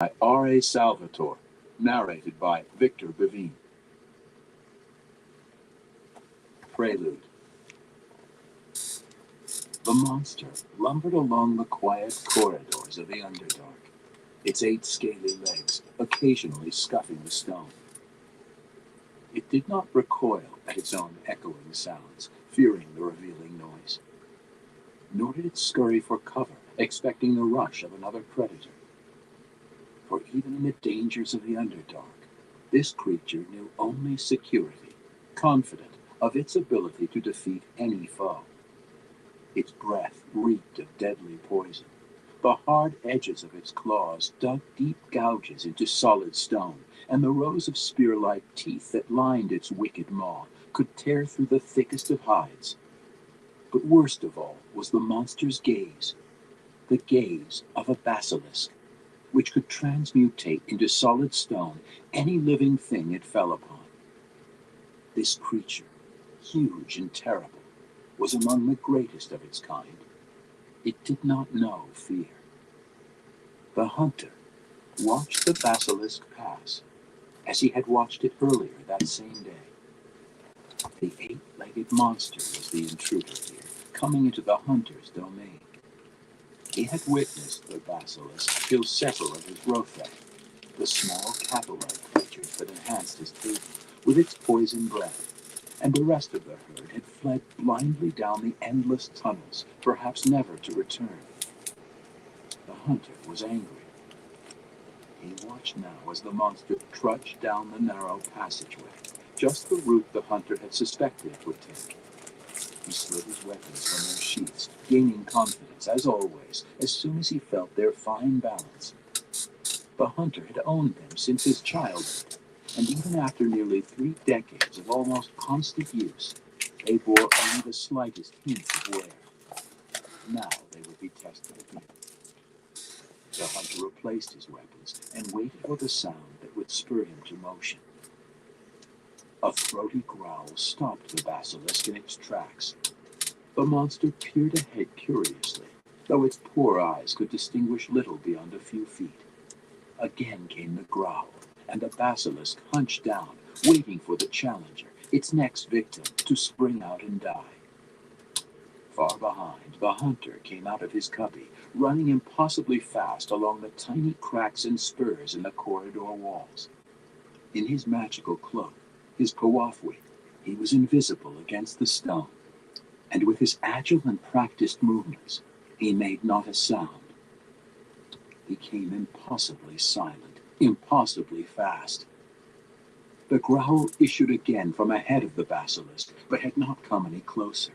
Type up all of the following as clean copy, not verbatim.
by R.A. Salvatore, narrated by Victor Bevine. Prelude. The monster lumbered along the quiet corridors of the Underdark, its 8 scaly legs occasionally scuffing the stone. It did not recoil at its own echoing sounds, fearing the revealing noise. Nor did it scurry for cover, expecting the rush of another predator. For even in the dangers of the Underdark, this creature knew only security, confident of its ability to defeat any foe. Its breath reeked of deadly poison. The hard edges of its claws dug deep gouges into solid stone, and the rows of spear-like teeth that lined its wicked maw could tear through the thickest of hides. But worst of all was the monster's gaze, the gaze of a basilisk, which could transmutate into solid stone any living thing it fell upon. This creature, huge and terrible, was among the greatest of its kind. It did not know fear. The hunter watched the basilisk pass, as he had watched it earlier that same day. The 8-legged monster was the intruder here, coming into the hunter's domain. He had witnessed the basilisk kill several of his Rothae, the small cattle-like creatures that enhanced his teeth with its poison breath, and the rest of the herd had fled blindly down the endless tunnels, perhaps never to return. The hunter was angry. He watched now as the monster trudged down the narrow passageway, just the route the hunter had suspected it would take. He slid his weapons from their sheaths, gaining confidence, as always, as soon as he felt their fine balance. The hunter had owned them since his childhood, and even after nearly 3 decades of almost constant use, they bore only the slightest hint of wear. Now they would be tested again. The hunter replaced his weapons and waited for the sound that would spur him to motion. A throaty growl stopped the basilisk in its tracks. The monster peered ahead curiously, though its poor eyes could distinguish little beyond a few feet. Again came the growl, and the basilisk hunched down, waiting for the challenger, its next victim, to spring out and die. Far behind, the hunter came out of his cubby, running impossibly fast along the tiny cracks and spurs in the corridor walls. In his magical cloak, his Pawafwi, he was invisible against the stone, and with his agile and practiced movements, he made not a sound. He came impossibly silent, impossibly fast. The growl issued again from ahead of the basilisk, but had not come any closer.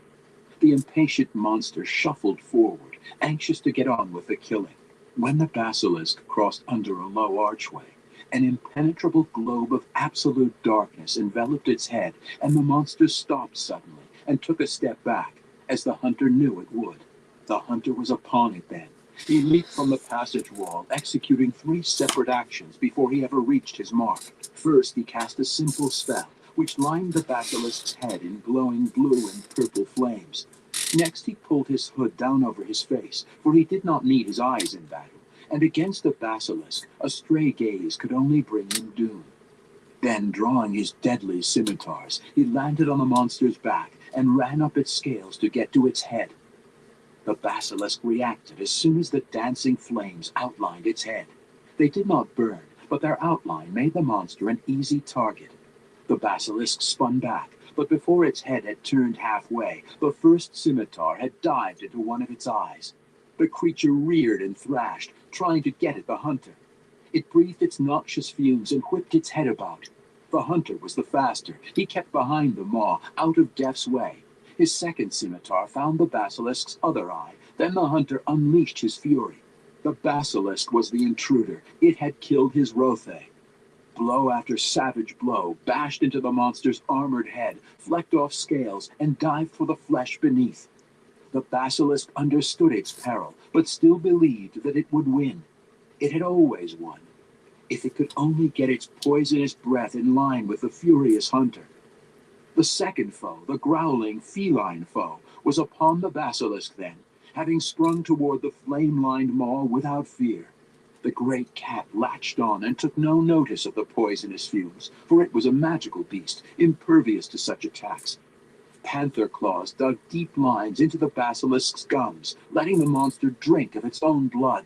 The impatient monster shuffled forward, anxious to get on with the killing. When the basilisk crossed under a low archway, an impenetrable globe of absolute darkness enveloped its head, and the monster stopped suddenly and took a step back, as the hunter knew it would. The hunter was upon it then. He leaped from the passage wall, executing 3 separate actions before he ever reached his mark. First, he cast a simple spell, which lined the basilisk's head in glowing blue and purple flames. Next, he pulled his hood down over his face, for he did not need his eyes in battle, and against the basilisk, a stray gaze could only bring him doom. Then, drawing his deadly scimitars, he landed on the monster's back and ran up its scales to get to its head. The basilisk reacted as soon as the dancing flames outlined its head. They did not burn, but their outline made the monster an easy target. The basilisk spun back, but before its head had turned halfway, the first scimitar had dived into one of its eyes. The creature reared and thrashed, trying to get at the hunter. It breathed its noxious fumes and whipped its head about. The hunter was the faster. He kept behind the maw, out of death's way. His second scimitar found the basilisk's other eye. Then the hunter unleashed his fury. The basilisk was the intruder. It had killed his Rothae. Blow after savage blow bashed into the monster's armored head, flecked off scales, and dived for the flesh beneath. The basilisk understood its peril, but still believed that it would win. It had always won, if it could only get its poisonous breath in line with the furious hunter. The second foe, the growling, feline foe, was upon the basilisk then, having sprung toward the flame-lined maw without fear. The great cat latched on and took no notice of the poisonous fumes, for it was a magical beast, impervious to such attacks. Panther claws dug deep lines into the basilisk's gums, letting the monster drink of its own blood.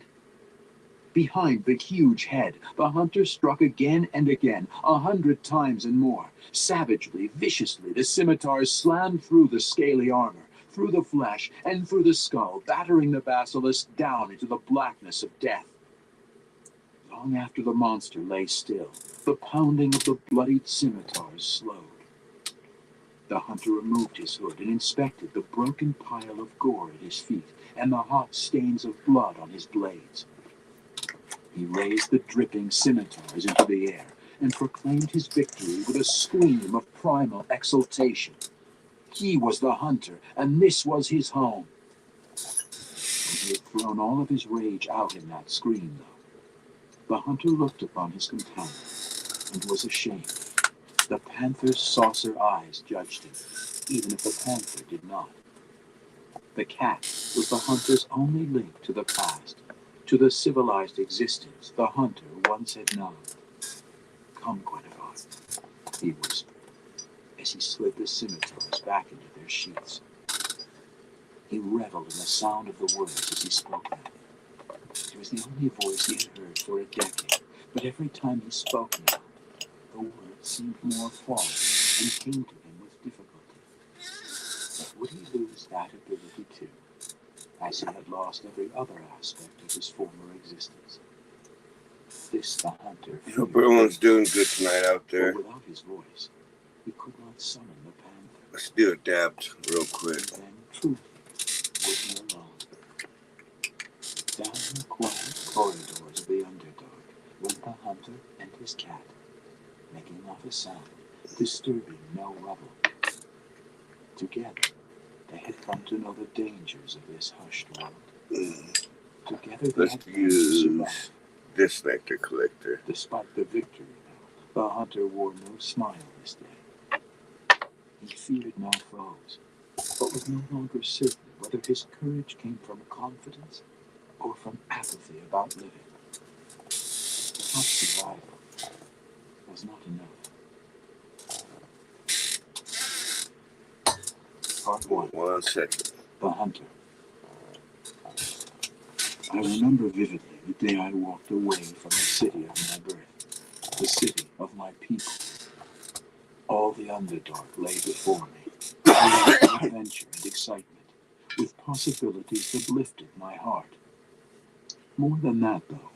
Behind the huge head, the hunter struck again and again, 100 times and more. Savagely, viciously, the scimitars slammed through the scaly armor, through the flesh, and through the skull, battering the basilisk down into the blackness of death. Long after the monster lay still, the pounding of the bloodied scimitars slowed. The hunter removed his hood and inspected the broken pile of gore at his feet and the hot stains of blood on his blades. He raised the dripping scimitars into the air and proclaimed his victory with a scream of primal exultation. He was the hunter, and this was his home. When he had thrown all of his rage out in that scream, though, the hunter looked upon his companion and was ashamed. The panther's saucer eyes judged him, even if the panther did not. The cat was the hunter's only link to the past, to the civilized existence the hunter once had known. "Come, Guinevere," he whispered, as he slid the scimitars back into their sheaths. He reveled in the sound of the words as he spoke them. It was the only voice he had heard for a decade, but every time he spoke now, the words seemed more false and came to him with difficulty. But would he lose that ability too, as he had lost every other aspect of his former existence? This the hunter. I hope everyone's doing good tonight out there. But without his voice, he could not summon the panther. Let's do a dabbed real quick. And then truly would be alone. Down the quiet corridors of the Underdark went the hunter and his cat, making not a sound, disturbing no rubble. Together, they had come to know the dangers of this hushed world. Together they Let's had come to survive. this nectar collector. Despite the victory, though, the hunter wore no smile this day. He feared no foes, but was no longer certain whether his courage came from confidence or from apathy about living. Perhaps survival was not enough. Part 1. 1 second. The Hunter. I remember vividly the day I walked away from the city of my birth, the city of my people. All the Underdark lay before me, with adventure and excitement, with possibilities that lifted my heart. More than that, though,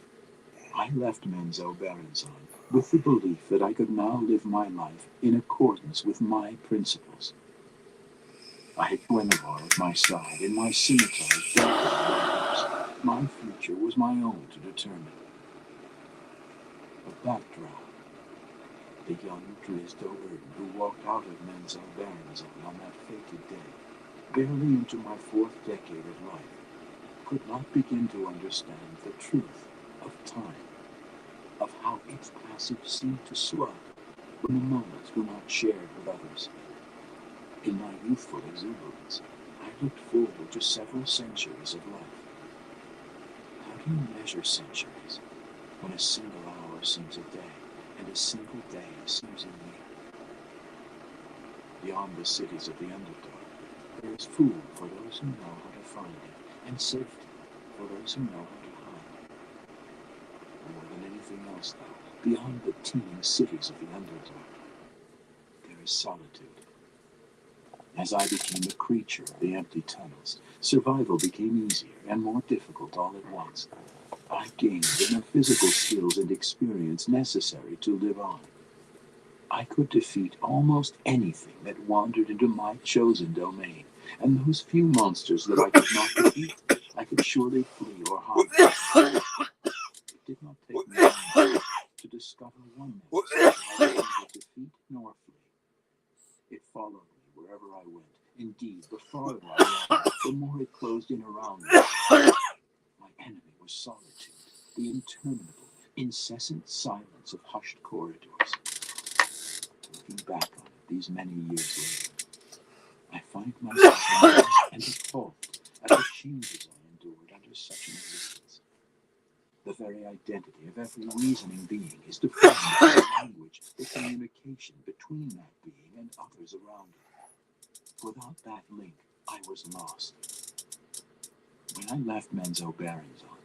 I left Menzo Baranzan with the belief that I could now live my life in accordance with my principles. I had Guinevere at my side, and my scimitars dealt with my lives. My future was my own to determine. But that drowned. The young Drizzt Do'Urden who walked out of Menzo Baranzan on that fated day, barely into my 4th decade of life, could not begin to understand the truth of time, of how its passage seemed to slug when the moments were not shared with others. In my youthful exuberance, I looked forward to several centuries of life. How do you measure centuries when a single hour seems a day and a single day seems a year? Beyond the cities of the Underdark, there is food for those who know how to find it, and safety for those who know how to hide. More than anything else, though, beyond the teeming cities of the Underdark, there is solitude. As I became a creature of the empty tunnels, survival became easier and more difficult all at once. I gained in the physical skills and experience necessary to live on. I could defeat almost anything that wandered into my chosen domain, and those few monsters that I could not defeat, I could surely flee or hide. It did not take me long to discover one monster that I could neither defeat nor flee. It followed me wherever I went. Indeed, the farther I went, the more it closed in around me. My enemy was solitude, the interminable, incessant silence of hushed corridors. Looking back on it these many years later, I find myself amazed and appalled at the changes I endured under such an existence. The very identity of every reasoning being is defined by the language, the communication between that being and others around it. Without that link, I was lost. When I left Menzoberranzan,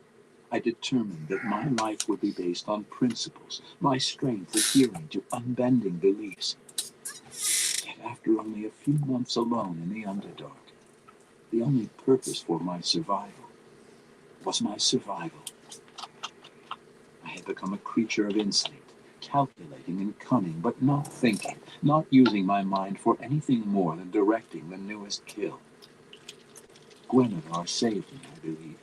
I determined that my life would be based on principles, my strength adhering to unbending beliefs. Yet after only a few months alone in the Underdark, the only purpose for my survival was my survival. I had become a creature of instinct, calculating and cunning, but not thinking, not using my mind for anything more than directing the newest kill. Guinevere saved me, I believe.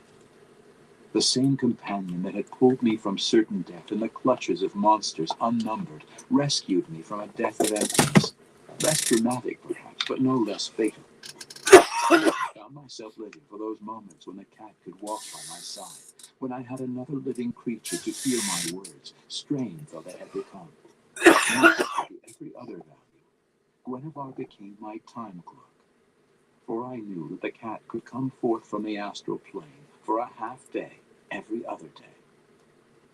The same companion that had pulled me from certain death in the clutches of monsters unnumbered rescued me from a death of emptiness. Less dramatic, perhaps, but no less fatal. I found myself living for those moments when the cat could walk by my side, when I had another living creature to hear my words, strange though they had become. And to every other value, Guinevere became my time clock. For I knew that the cat could come forth from the astral plane for a half day every other day.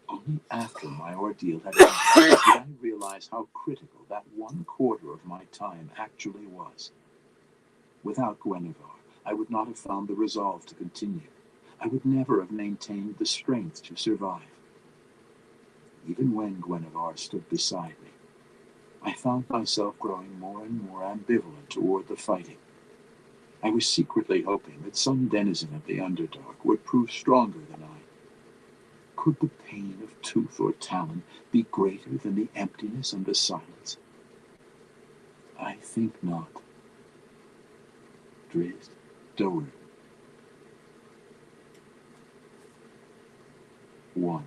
Only after my ordeal had ended did I realize how critical that 1/4 of my time actually was. Without Guinevere, I would not have found the resolve to continue. I would never have maintained the strength to survive. Even when Guinevere stood beside me, I found myself growing more and more ambivalent toward the fighting. I was secretly hoping that some denizen of the Underdark would prove stronger than I. Could the pain of tooth or talon be greater than the emptiness and the silence? I think not. Drizzt Do'Urden. 1.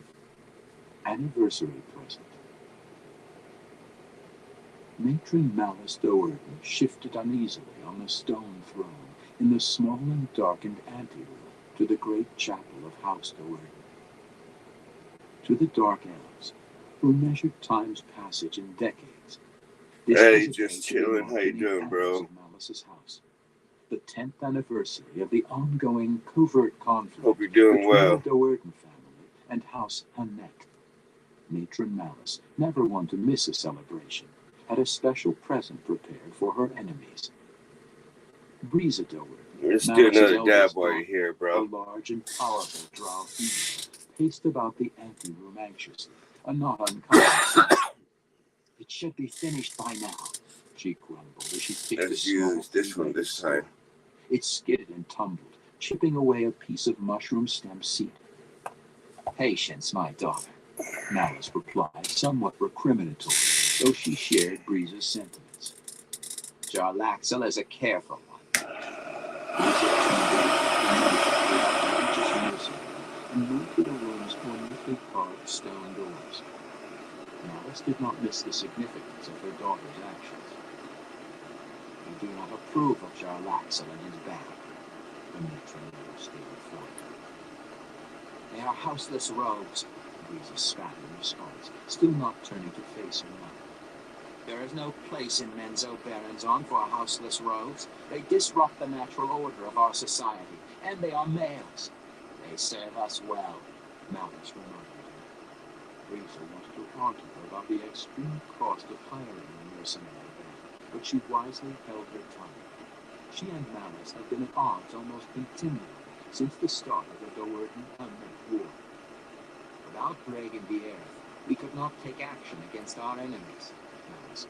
Anniversary present. Matron Malice Do'Urden shifted uneasily on the stone throne in the small and darkened anteroom to the great chapel of House Do'Urden. To the Dark Elves, who measured time's passage in decades, this Hey, was a just day to be chilling. How marked you in the doing, annals bro? of Malice's house. The 10th anniversary of the ongoing covert conflict Hope you're doing between well. the Do'Urden family and House Hannek. Matron Malice, never one to miss a celebration, had a special present prepared for her enemies. Breeza Do'Urden, Let's do Malice's another dab eldest while daughter, you're here, a bro. large and powerful drow female, paced about the anteroom anxiously, a not uncommon sight. It should be finished by now, she grumbled as she picked a Let's small use this one three-legged this stone. time. It skidded and tumbled, chipping away a piece of mushroom stem seed. Patience, my daughter, Malice replied, somewhat recriminatory, though she shared Breeze's sentiments. Jarlaxle is a careful one. Breeza and moved to the room's ornately carved stone doors. Malice did not miss the significance of her daughter's actions. You do not approve of Jarlaxle and his band, the matron stated flatly. They are houseless rogues, Breeza spat in response, still not turning to face her mother. There is no place in Menzoberranzan for houseless rogues. They disrupt the natural order of our society, and they are males. They serve us well, Malice reminded her. Breeza wanted to argue about the extreme cost of hiring a mercenary band, but she wisely held her tongue. She and Malice had been at odds almost continually since the start of the Do'Urden-Hannek War. Without breaking the earth, we could not take action against our enemies, Malice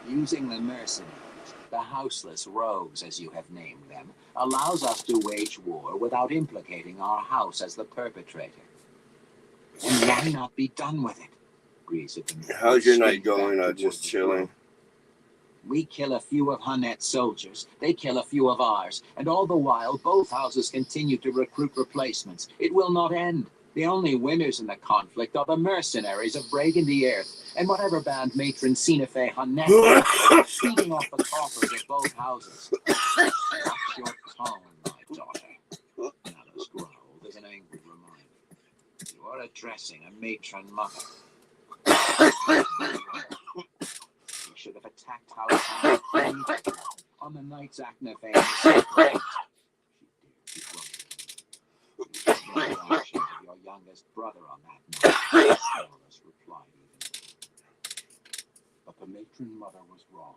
continued. Using the mercenaries, the houseless rogues as you have named them, allows us to wage war without implicating our house as the perpetrator. And why not be done with it? Breeza demanded. How's your night going? Just chilling. We kill a few of Hanet's soldiers, they kill a few of ours, and all the while both houses continue to recruit replacements. It will not end. The only winners in the conflict are the mercenaries of Breaking the Earth, and whatever band matron Sinefe Hanet feeding off the coffers of both houses. Watch your tone, my daughter, Malice growled as an angry reminder. You are addressing a matron mother. We should have attacked House Hannek on the nights Aknafane was separated. She dared to grumble. You have no options of your youngest brother on that night, Malice replied evenly. But the matron mother was wrong.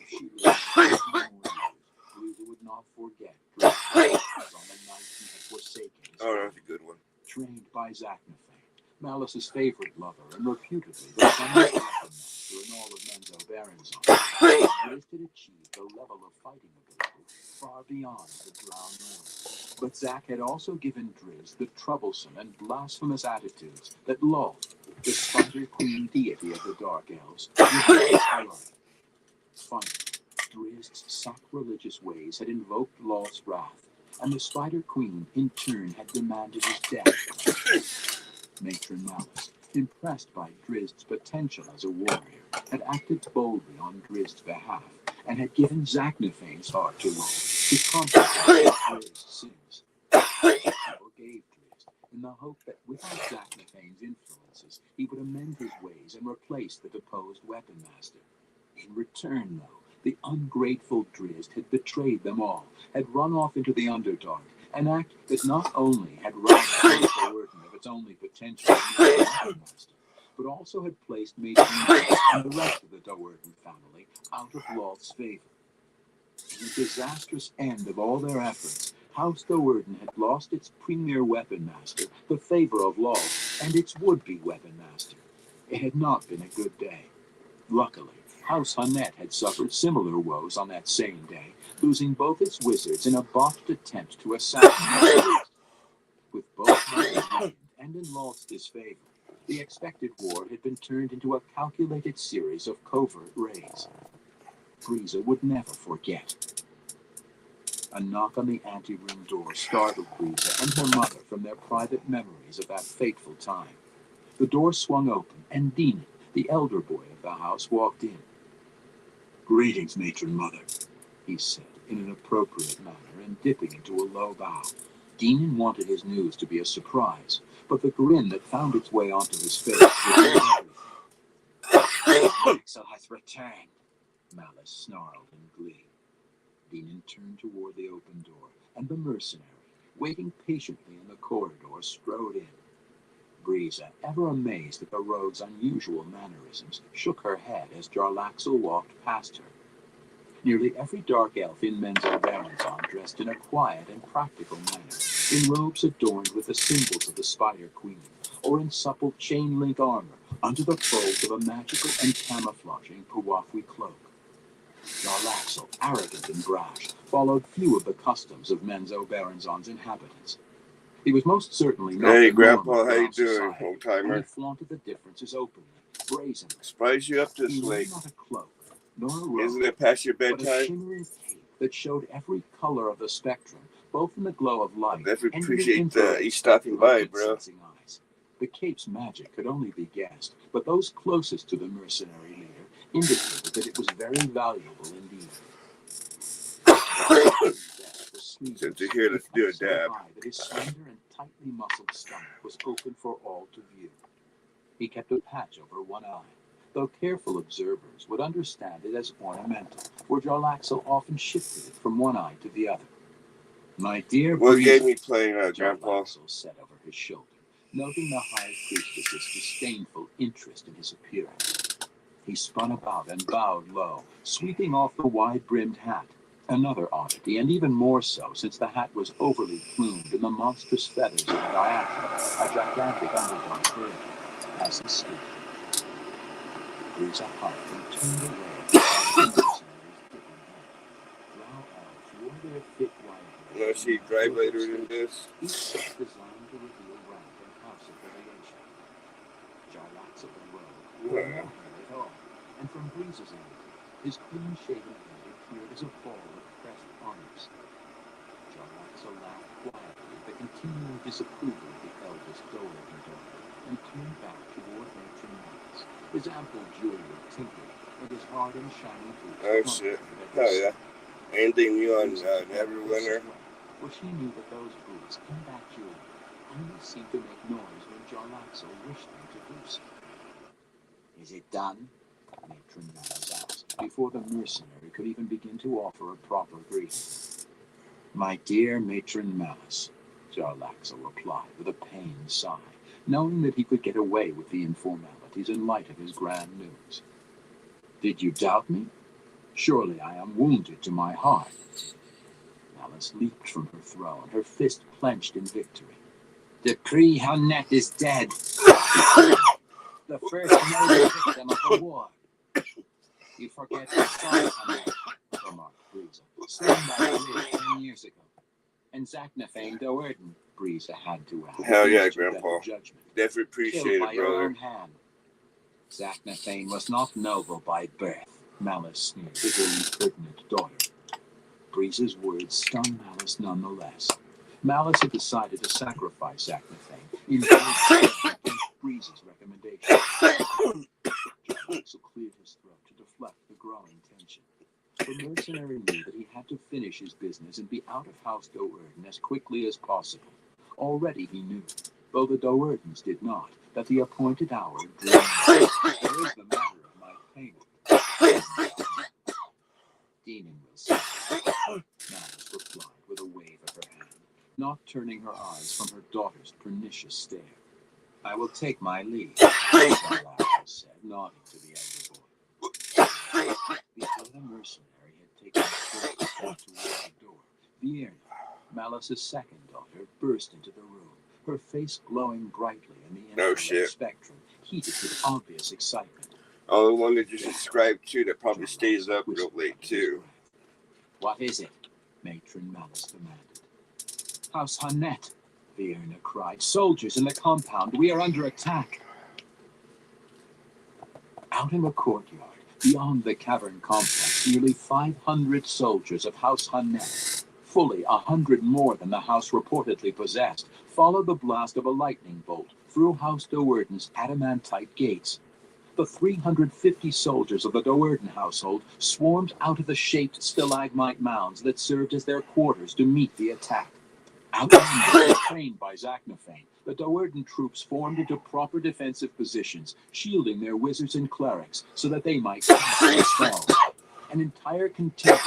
If she lived 20 more years, Louisa would not forget Drizzt on the night he had forsaken his Oh, that's a good one. trained by Zachnafane, Malice's favorite lover and reputedly the funniest weapon master in all of Menzo Baronzon. Drizzt had achieved a level of fighting ability far beyond the Drow North. But Zac had also given Drizzt the troublesome and blasphemous attitudes that Lolth, the Spider Queen deity of the Dark Elves, would highlight. Finally, Drizzt's sacrilegious ways had invoked Lolth's wrath, and the Spider Queen, in turn, had demanded his death. Matron Malice, impressed by Drizzt's potential as a warrior, had acted boldly on Drizzt's behalf, and had given Zacnafane's heart to Lolth to compensate for Drizzt's sins. People gave Drizzt in the hope that without Zacnafane's influences, he would amend his ways and replace the deposed weapon master. In return, though, the ungrateful Drizzt had betrayed them all, had run off into the Underdark, an act that not only had robbed Doerden of its only potential master, but also had placed Matron Malice and the rest of the Doerden family out of Lolth's favor. In the disastrous end of all their efforts, House Doerden had lost its premier weapon master, the favor of Lolth, and its would-be weapon master. It had not been a good day. Luckily, House Hunnet had suffered similar woes on that same day, losing both its wizards in a botched attempt to assassinate Drizzt. With both men and in Lolth's disfavor, the expected war had been turned into a calculated series of covert raids. Frieza would never forget. A knock on the anteroom door startled Frieza and her mother from their private memories of that fateful time. The door swung open, and Demon, the elder boy of the house, walked in. "Greetings, Matron Mother," he said in an appropriate manner and dipping into a low bow. Demon wanted his news to be a surprise, but the grin that found its way onto his face was everything. "Exile has returned," Malice snarled in glee. Demon turned toward the open door, and the mercenary, waiting patiently in the corridor, strode in. Frieza, ever amazed at the rogue's unusual mannerisms, shook her head as Jarlaxle walked past her. Nearly every dark elf in Menzo Baronzon dressed in a quiet and practical manner, in robes adorned with the symbols of the Spider Queen, or in supple chain-link armor under the folds of a magical and camouflaging Pewafwi cloak. Jarlaxle, arrogant and brash, followed few of the customs of Menzo Baronzon's inhabitants. He was most certainly not Hey, the norm Grandpa, of how you Drow doing, society, old and timer? he flaunted the differences openly, brazenly. Surprised you up this He wore late. not a cloak, nor a Isn't robe, it past your but a bedtime? shimmering cape that showed every color of the spectrum, both in the glow of light Definitely and in the appreciate infrared you stopping spectrum of by, heat bro. sensing eyes. The cape's magic could only be guessed, but those closest to the mercenary leader indicated that it was very valuable indeed. Since you're here, let's do a dab. That his slender and tightly muscled stomach was open for all to view. He kept a patch over one eye, though careful observers would understand it as ornamental, for Jarlaxle often shifted it from one eye to the other. "My dear What Breeze," game you playing, Grandpa? Jarlaxle said over his shoulder, noting the High Priestess's disdainful interest in his appearance. He spun about and bowed low, sweeping off the wide-brimmed hat. Another oddity, and even more so since the hat was overly plumed in the monstrous feathers of Diaphra, a gigantic underdog bird, as he stood. Frieza huffed and turned away at the mercenary's dripping head. Drow elves wore their thick white You want to see drive later than this? each set designed to reveal rank and house affiliation. Jarlaxle the rogue wore no hair at all, and from Breeze's end, his clean-shaven head appeared as a ball of pressed arms. Jarlaxle laughed quietly at the continuing disapproval of the eldest Doerden daughter, and turned back toward Matron Malice, his ample jewelry tinkling, and his hard and shiny boots. Oh, shit. Hell yeah. Anything new on Neverwinter? For she knew that those boots and that jewelry only seemed to make noise when Jarlaxle wished them to do so. "Is it done?" Matron Malice asked, before the mercenary could even begin to offer a proper greeting. "My dear Matron Malice," Jarlaxle replied with a pained sigh, knowing that he could get away with the informalities in light of his grand news. Did you doubt me? Surely I am wounded to my heart. Malice leaped from her throne, her fist clenched in victory. Dupree Hunnet is dead. The first noble victim of the war. You forget the son, Hunnet, remarked Breeza, slain by Grid 10 years ago. And Zachnafane Doerden, Breeza had to add. Hell yeah, Grandpa. Definitely appreciate it, brother. Zachnafane was not noble by birth, Malice sneered at her impertinent daughter. Breeze's words stung Malice nonetheless. Malice had decided to sacrifice Zachnafane in against Breeze's recommendation. Jarlaxle cleared his throat to deflect the growing tension. The mercenary knew that he had to finish his business and be out of House Doerden as quickly as possible. Already he knew, though the Doerdens did not, that the appointed hour drew near. There is the matter of my payment. Deeming will see. Malice replied with a wave of her hand, not turning her eyes from her daughter's pernicious stare. I will take my leave, Jarlaxle said, nodding to the elder boy. The other mercenary had taken a step toward the door. Vierna, Malice's second daughter, burst into the room, her face glowing brightly in the infrared spectrum, heated with obvious excitement. Oh, the one that you subscribe to that probably stays up real late, too. What is it? Matron Malice demanded. House Hunnet, Vierna cried. Soldiers in the compound. We are under attack. Out in the courtyard, beyond the cavern complex, nearly 500 soldiers of House Hunnet, fully 100 more than the house reportedly possessed, followed the blast of a lightning bolt through House Doerden's adamantite gates. The 350 soldiers of the Doerden household swarmed out of the shaped stalagmite mounds that served as their quarters to meet the attack. Outnumbered and trained by Zachnafane, the Doerden troops formed into proper defensive positions, shielding their wizards and clerics so that they might cast their spells. An entire contingent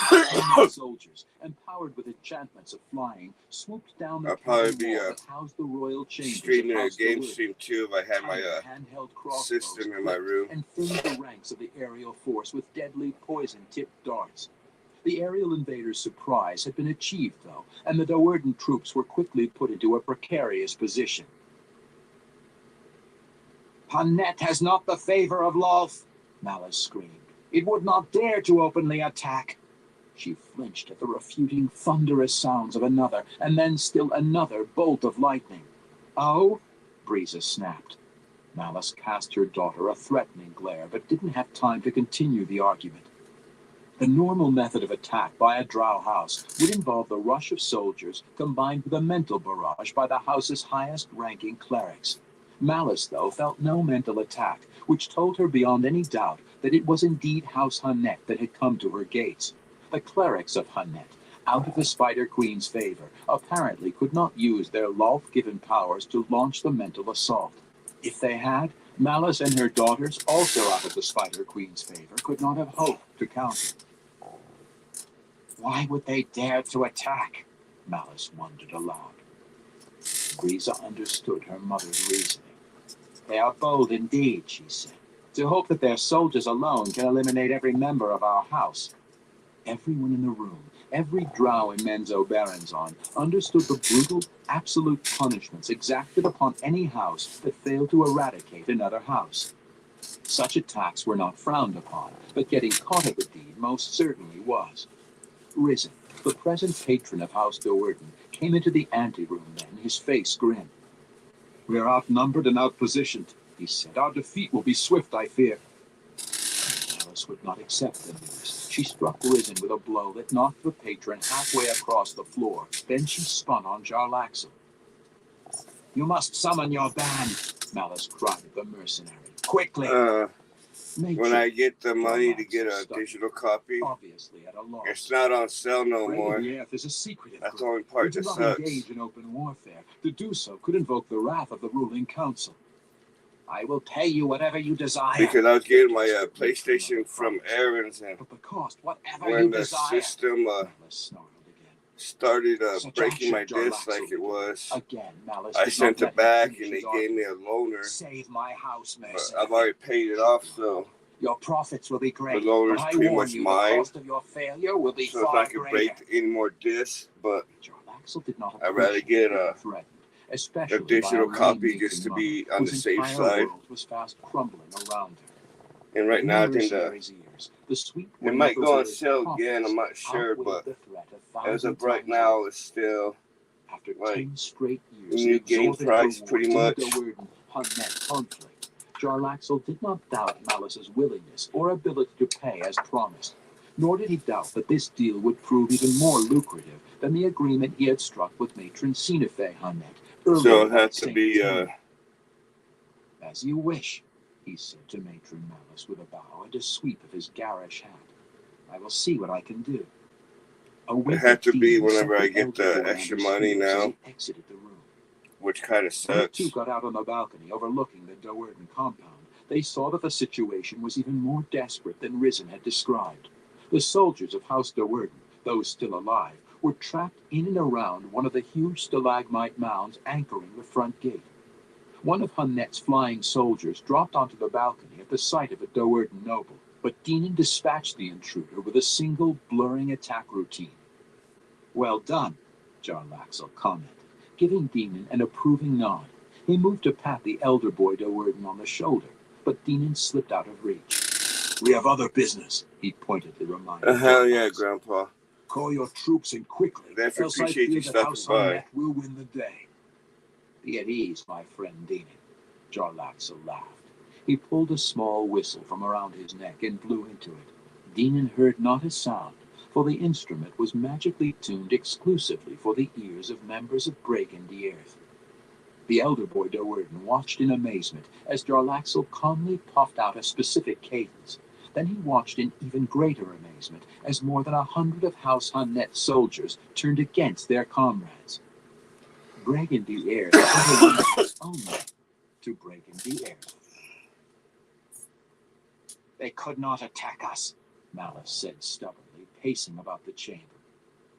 of soldiers, empowered with enchantments of flying, swooped down the I'll probably wall that housed the royal chambers streaming of a House game Doerden. stream too if I had my Handheld crossbows system in my room. and thinned the ranks of the aerial force with deadly poison-tipped darts. The aerial invaders' surprise had been achieved, though, and the Doerden troops were quickly put into a precarious position. Hunnet has not the favor of Lolth, Malice screamed. It would not dare to openly attack. She flinched at the refuting, thunderous sounds of another, and then still another bolt of lightning. Oh? Breeza snapped. Malice cast her daughter a threatening glare, but didn't have time to continue the argument. The normal method of attack by a drow house would involve the rush of soldiers combined with a mental barrage by the house's highest-ranking clerics. Malice, though, felt no mental attack, which told her beyond any doubt that it was indeed House Hunnet that had come to her gates. The clerics of Hunnet, out of the Spider Queen's favor, apparently could not use their Lolth-given powers to launch the mental assault. If they had, Malice and her daughters, also out of the Spider Queen's favor, could not have hoped to counter. Why would they dare to attack? Malice wondered aloud. Breeza understood her mother's reasoning. They are bold indeed, she said, to hope that their soldiers alone can eliminate every member of our house. Everyone in the room, every drow in Menzo Baranzon, understood the brutal, absolute punishments exacted upon any house that failed to eradicate another house. Such attacks were not frowned upon, but getting caught at the deed most certainly was. Risen, the present patron of House Doerden, came into the anteroom then, his face grim. We are outnumbered and outpositioned, he said. Our defeat will be swift, I fear. Malice would not accept the news. She struck Risen with a blow that knocked the patron halfway across the floor. Then she spun on Jarlaxle. You must summon your band, Malice cried at the mercenary. Quickly! When I get the money to get a digital copy, obviously at a loss. It's not on sale no more. There's a secret. That's the only part that sucks. sucks. Engage in open warfare. To do so could invoke the wrath of the ruling council. I will pay you whatever you desire. Because I was getting my PlayStation from Aaron's, and but the cost, whatever when you the desire. system Snarled again. started Such breaking my action, disc Jarlaxle like it began. was. Again, Malice I did sent not it let him back finish and they his gave me argument. a loaner. Save my house, But mercenary. I've already paid it off, so Your profits will be the great, but loaner's I pretty warn much you, mine. the cost of your failure will be So if I far could greater. break any more discs, but Jarlaxle did not I'd rather appreciate get a being threatened, especially by a digital lame copy matron just to mother be on the whose safe entire side. world was fast crumbling around her. And right In now, the I think mercenary's ears, the sweet it ring might of the go on word sale again. I'm not confidence sure, outweighed but the threat a as thousand of right times now, over. it's still After like 10 straight years new of game exorbitant price, pretty rewards in much. the Dowerden-Hunnet conflict, Jarlaxle did not doubt Malice's willingness or ability to pay as promised, nor did he doubt that this deal would prove even more lucrative than the agreement he had struck with matron Sinafe Hunnet earlier So it that had to same be tenure. As you wish, he said to Matron Malice with a bow and a sweep of his garish hat. I will see what I can do. A it wink had of to be demon set whenever I the get elder the boy extra under money spears as now, he exited the room. which kind of When the two sucks. got out on the balcony overlooking the Dowerden compound, they saw that the situation was even more desperate than Risen had described. The soldiers of House Dowerden, those still alive, were trapped in and around one of the huge stalagmite mounds anchoring the front gate. One of Hunnet's flying soldiers dropped onto the balcony at the sight of a Dowerden noble, but Deenan dispatched the intruder with a single blurring attack routine. Well done, Jarlaxle commented, giving Deenan an approving nod. He moved to pat the elder boy Dowerden on the shoulder, but Deenan slipped out of reach. We have other business, he pointedly reminded Hell yeah, Jarlaxle. Grandpa. Call your troops in quickly, Definitely else I appreciate fear you that stopping House by. Hunnet will win the day. Be at ease, my friend Deenan. Jarlaxle laughed. He pulled a small whistle from around his neck and blew into it. Deenan heard not a sound, for the instrument was magically tuned exclusively for the ears of members of Breaking the Earth. The elder boy Dowerden watched in amazement as Jarlaxle calmly puffed out a specific cadence. Then he watched in even greater amazement as more than 100 of House Hunnet soldiers turned against their comrades. Breaking the Earth was only to Breaking the Earth. They could not attack us, Malice said stubbornly, pacing about the chamber.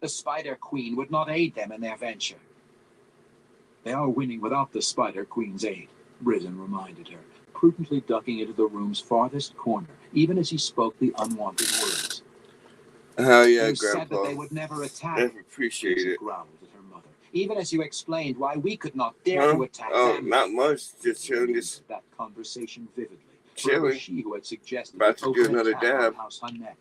The Spider Queen would not aid them in their venture. They are winning without the Spider Queen's aid, Risen reminded her, prudently ducking into the room's farthest corner, even as he spoke the unwanted words. Hell yeah, You said that Grandpa. they would never attack. Definitely appreciate Risen it. growled at her mother, even as you explained why we could not dare to attack Oh, them. not much. Just chilling, just that conversation vividly. chilling. It was she who had suggested About the to do open another attack on dab. House Hunnet.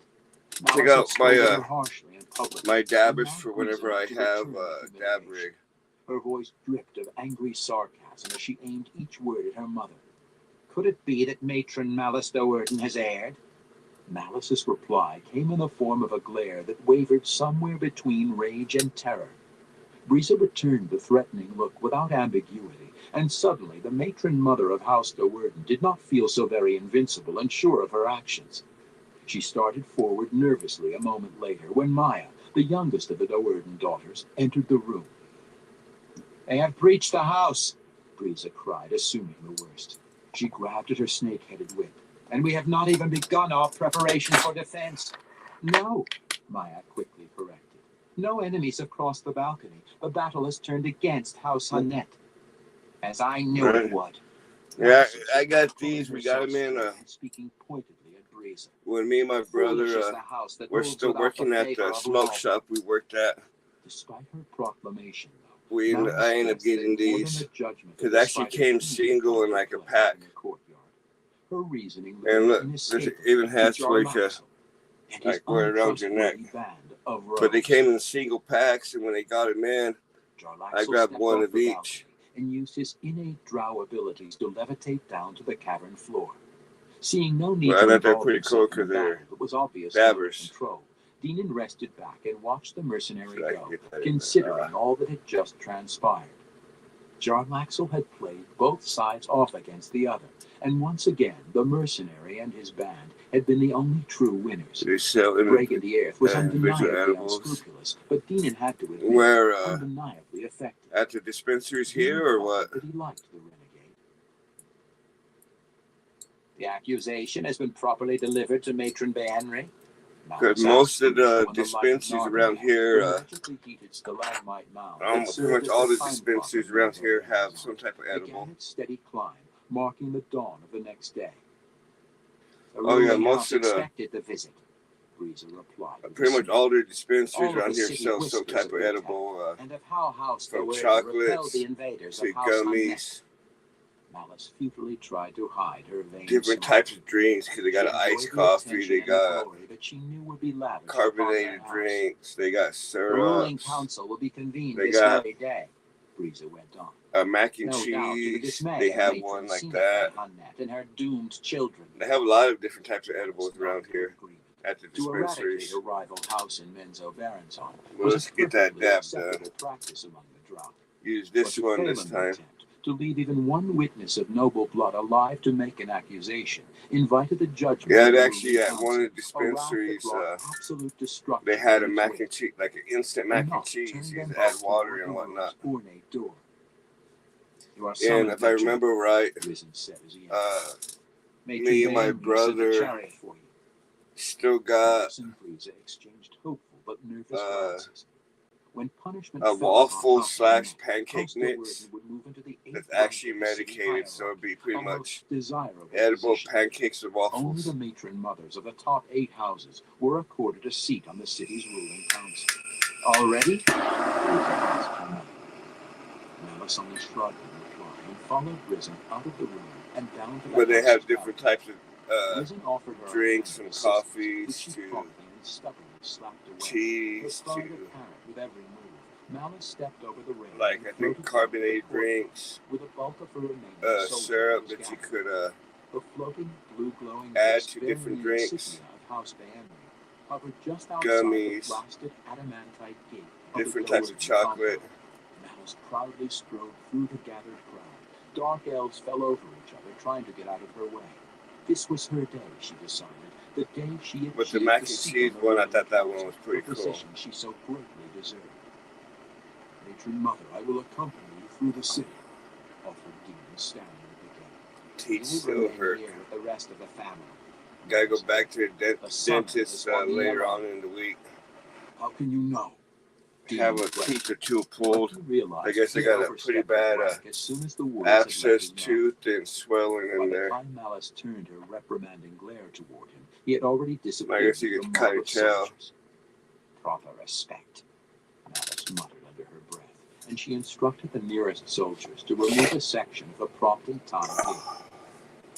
Check Malice had out scolded my her harshly in public, my and dabbers now for Risen whenever I to have return a the dab humiliation. rig. Her voice dripped of angry sarcasm as she aimed each word at her mother. Could it be that Matron Malice Dowerden has erred? Malice's reply came in the form of a glare that wavered somewhere between rage and terror. Brisa returned the threatening look without ambiguity, and suddenly the matron mother of House Dowerden did not feel so very invincible and sure of her actions. She started forward nervously a moment later when Maya, the youngest of the Dowerden daughters, entered the room. They have breached the house, Brisa cried, assuming the worst. She grabbed at her snake-headed whip. And we have not even begun our preparation for defense. No, Maya quickly corrected. No enemies have crossed the balcony. The battle has turned against House Hunnet. As I knew it would. Yeah, I got these. We got them in. Speaking pointedly at Brisa. When me and my brother we're still working at the smoke shop we worked at. Despite her proclamation, I ended up getting these because actually came single in like a pack. Her reasoning And look, this even has like right around your neck. But they came in single packs, and when they got them in, I grabbed one of each. And used his innate drow abilities to levitate down to the cavern floor. Seeing no need to involve himself in the battle that was obviously under control, Deenan rested back and watched the mercenary go, considering all that had just transpired. Jarlaxle had played both sides off against the other, and once again the mercenary and his band had been the only true winners. Breaking the Earth was undeniably unscrupulous, but Deenan had to admit, undeniably effective. At the dispensaries here, or what? That he liked the renegade. The accusation has been properly delivered to Matron Behenry, Because most of the dispensaries around here, pretty much all the dispensaries around here have some type of edible. Its steady climb, marking the dawn of the next day. Oh yeah, most of expected the visit. Breezer replied. Pretty much all the dispensaries around here sell some type of edible, and of how House from the chocolates the invaders to of House gummies. Malice futilely tried to hide her vain Different smile. types of drinks, because they got iced coffee, they got that she knew would be lavished carbonated upon drinks, they got the ruling syrups, council will be convened they this got very day. Breezer went on. mac and No doubt, to the cheese, dismay they of have matron one like Cena that. and Annette and her doomed children. They have a lot of different types of edibles around here at the To eradicate dispensaries. a rival house in Menzo Barenton Well, let's get that dab acceptable done. practice among the drow. Use this But one to this fail in the time. attempt to leave even one witness of noble blood alive to make an accusation, invited the judgment. Yeah, of it the actually ruling at one of the council, a wrath that dispensaries, brought absolute destruction they had to a its mac wake. and cheese, like an instant mac and Enough cheese. turned You them just back add water toward and the whatnot. room's ornate door. You are And summoned, if I remember right, Risen said as he me and my brother still got exchanged hopeful but nervous glances. When punishment a fell waffle upon / House pancake House mix would move into the that's eighth rank actually of the city medicated, so it'd be pretty a much most desirable edible position. pancakes and Only waffles. the matron mothers of the top 8 houses were accorded a seat on the city's ruling council. Already? Malice only shrugged in reply and followed Risen out of the room and down to the But they house's have different balcony. types of Risen offered her drinks, from coffees which she to promptly and stubbornly slapped away. cheese Her pride to apparent with every move, Malice stepped over the rail like and I think floated carbonated down to the courtyard drinks, with a bulk of her remaining syrup soldiers that you gathered. could The floating, blue-glowing add disc to bearing different the drinks. insignia of House Banbury hovered just outside Gummies, the blasted adamantite gate of different the types of chocolate. Malice proudly strode through the gathered crowd. Dark elves fell over each other, trying to get out of her way. This was her day, she decided. The day she achieved But the mac and seat cheese on the one, I ruling thought that council, one was pretty the cool. position she so greatly deserved. Matron Mother, I will accompany you through the city, offered Demon, standing at the gate. Teeth still hurt. Here with the rest of the family. Gotta go back to the dentist later on in the week. How can you know? Have a tooth or two pulled. I guess I got a pretty bad abscess tooth and swelling in there. By the time Malice turned her reprimanding glare toward him, he had already disappeared. I guess you could kind of tell. Proper respect, Malice muttered under her breath, and she instructed the nearest soldiers to remove a section of the promptly tied gate.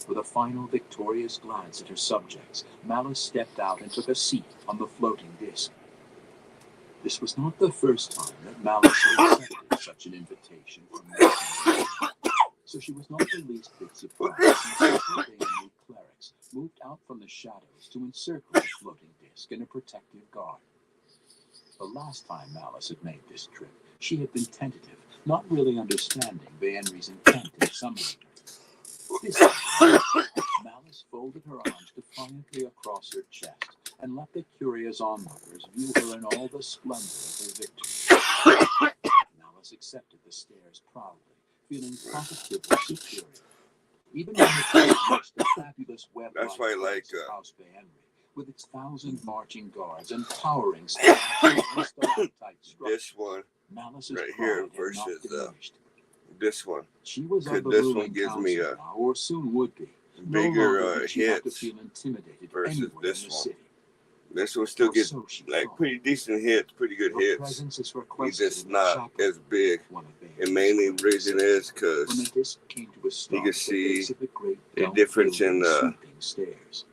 With a final victorious glance at her subjects, Malice stepped out and took a seat on the floating disc. This was not the first time that Malice had accepted such an invitation from Matron, so she was not the least bit surprised when several Bainly clerics moved out from the shadows to encircle the floating disc in a protective guard. The last time Malice had made this trip, she had been tentative, not really understanding Bainry's intent in summoning her. This time, Malice folded her arms defiantly across her chest and let the curious onlookers view her in all the splendor of her victory. Malice accepted the stares proudly, feeling positively superior. Even when the reached the fabulous That's why I like House Banbury, with its 1,000 marching guards and towering stalactite this one Malice's right here pride had not versus diminished. this one. She was Because of the this ruling one gives me council now, or soon would be. bigger She had to hits feel intimidated versus anywhere this in the one. city. This one still gets So she like thought. pretty decent hits, pretty good Her hits. presence is He's requested just in the not chapel, as big. one of Bain's And mainly the clerics reason said. is When the because disc came to a stop you can at the see base of the great the dome difference in building, sweeping stairs.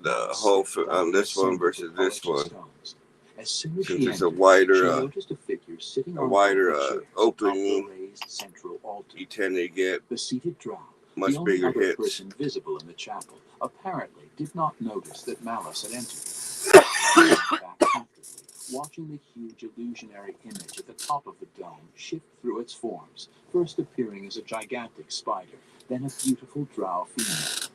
the Malice whole stepped on down this the one ascent versus of this polished one. stones. As soon as Since she it's a entered, she wider, noticed a figure sitting on wider chairs atop the opening, raised central altar. you tend to get The seated drow, much the only bigger other hits. person visible in the chapel, apparently did not notice that Malice had entered. She leaned back comfortably, watching the huge illusionary image at the top of the dome shift through its forms, first appearing as a gigantic spider, then a beautiful drow female.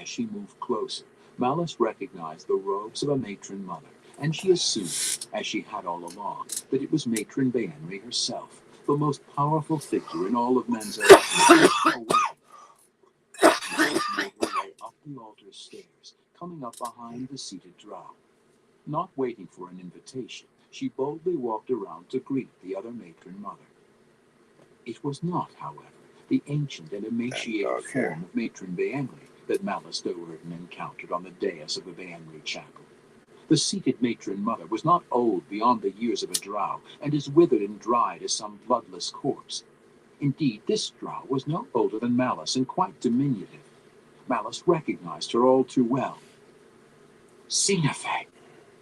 As she moved closer, Malice recognized the robes of a matron mother, and she assumed, as she had all along, that it was Matron Bainry herself, the most powerful figure in all of Menzo. Malice made her way up the altar stairs, coming up behind the seated drow. Not waiting for an invitation, she boldly walked around to greet the other matron mother. It was not, however, the ancient and emaciated form of Matron Beanry that Malice Do'Urden encountered on the dais of the Beanry chapel. The seated matron mother was not old beyond the years of a drow, and as withered and dried as some bloodless corpse. Indeed, this drow was no older than Malice and quite diminutive. Malice recognized her all too well. "Sinafe!"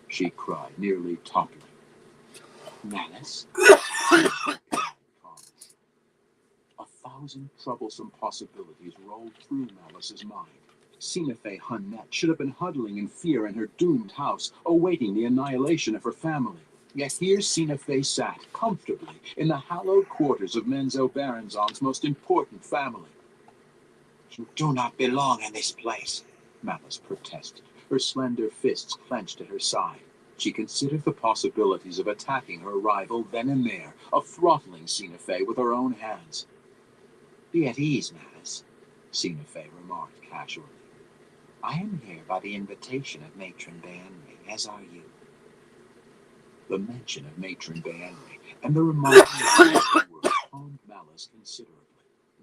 she cried, nearly toppling. "Malice?" A thousand troublesome possibilities rolled through Malice's mind. Sinafe Hunnet should have been huddling in fear in her doomed house, awaiting the annihilation of her family. Yet here Sinafe sat, comfortably, in the hallowed quarters of Menzo Baranzon's most important family. "You do not belong in this place," Malice protested, her slender fists clenched at her side. She considered the possibilities of attacking her rival then and there, of throttling Sinafe with her own hands. "Be at ease, Malice," Sinafe remarked casually. "I am here by the invitation of Matron Beanry, as are you." The mention of Matron Beanry and the reminder of the word calmed Malice considerably.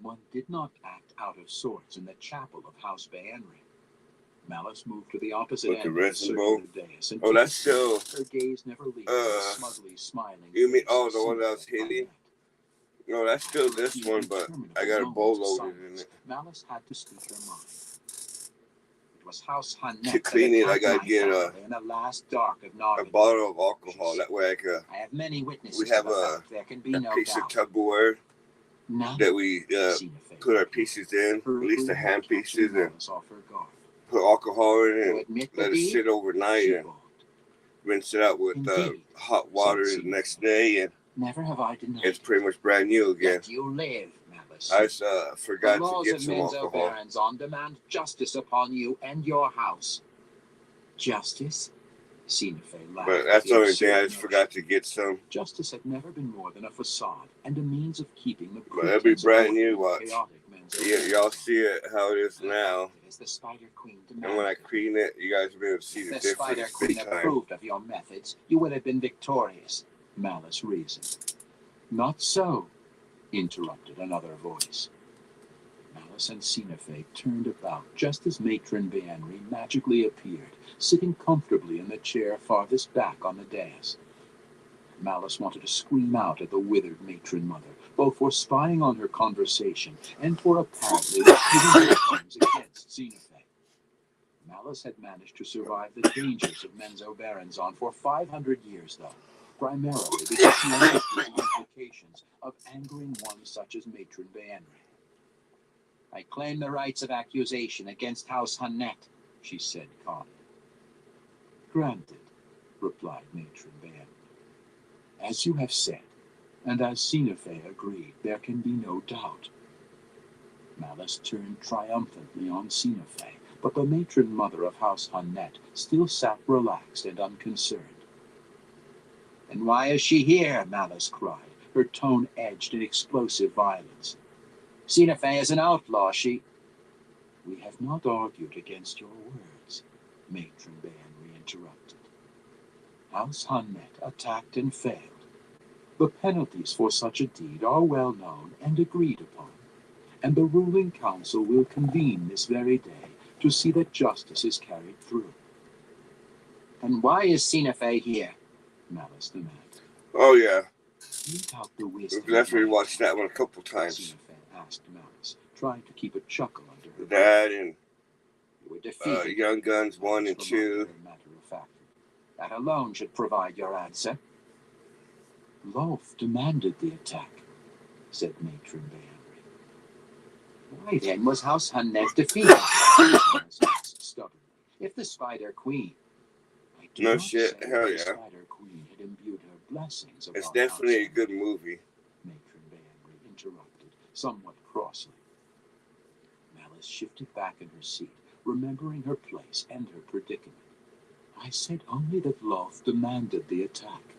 One did not act out of sorts in the chapel of House Beanry. Malice moved to the opposite end of the circular dais and that's still her gaze never leaving the smugly smiling. You mean the one that was hitting? No, that's still this one, but I got a bowl loaded in it. Malice had to speak her mind. It was House Hunnet. To clean it, I gotta get a bottle of alcohol. That way I have many witnesses. We have a piece of Tupperware that we put our pieces in, at least the hand pieces, and put alcohol in it and let it sit overnight and rinse it out with hot water the next day, and never have I denied it's pretty much brand new again. You live, Malice. I just forgot to get some alcohol. The laws of Menzo demand justice upon you and your house. Justice? Sinafe laughed. But that's the only thing, I just forgot to get some. Justice had never been more than a facade and a means of keeping the But it'll be brand new, watch. Y'all see it how it is now. The Spider Queen and when I clean it, you guys will be able to see the difference. If the Spider Queen approved of your methods, you would have been victorious, Malice reasoned. Not so, interrupted another voice. Malice and Sinafe turned about just as Matron Beanry magically appeared, sitting comfortably in the chair farthest back on the dais. Malice wanted to scream out at the withered matron mother, both for spying on her conversation and for apparently repeating her claims against Sinafe. Malice had managed to survive the dangers of Menzo Baranzon for 500 years, though, primarily because she understood the implications of angering one such as Matron Beanry. "I claim the rights of accusation against House Hunnet," she said calmly. "Granted," replied Matron Beanry. "As you have said, and as Sinafe agreed, there can be no doubt." Malice turned triumphantly on Sinafe, but the matron mother of House Hunnet still sat relaxed and unconcerned. "And why is she here?" Malice cried, her tone edged in explosive violence. "Sinafe is an outlaw, she—" "We have not argued against your words," Matron Beanry interrupted. "House Hunnet attacked and failed. The penalties for such a deed are well known and agreed upon, and the ruling council will convene this very day to see that justice is carried through." "And why is Sinafe here?" Malice demanded. Oh yeah, The wisdom we've definitely watched that one a couple times. Sinafe asked Malice, trying to keep a chuckle under her That and You were defeated. Young Guns 1 and 2. That alone should provide your answer. "Loth demanded the attack," said Matron Beanry. "Why then was House Hunnet defeated?" Stubbornly. "If the Spider Queen—" I do No not shit, say hell the yeah. Spider Queen had imbued her blessings It's upon definitely a House good Hunnet. movie. Matron Beanry interrupted, somewhat crossly. Malice shifted back in her seat, remembering her place and her predicament. "I said only that Loth demanded the attack,"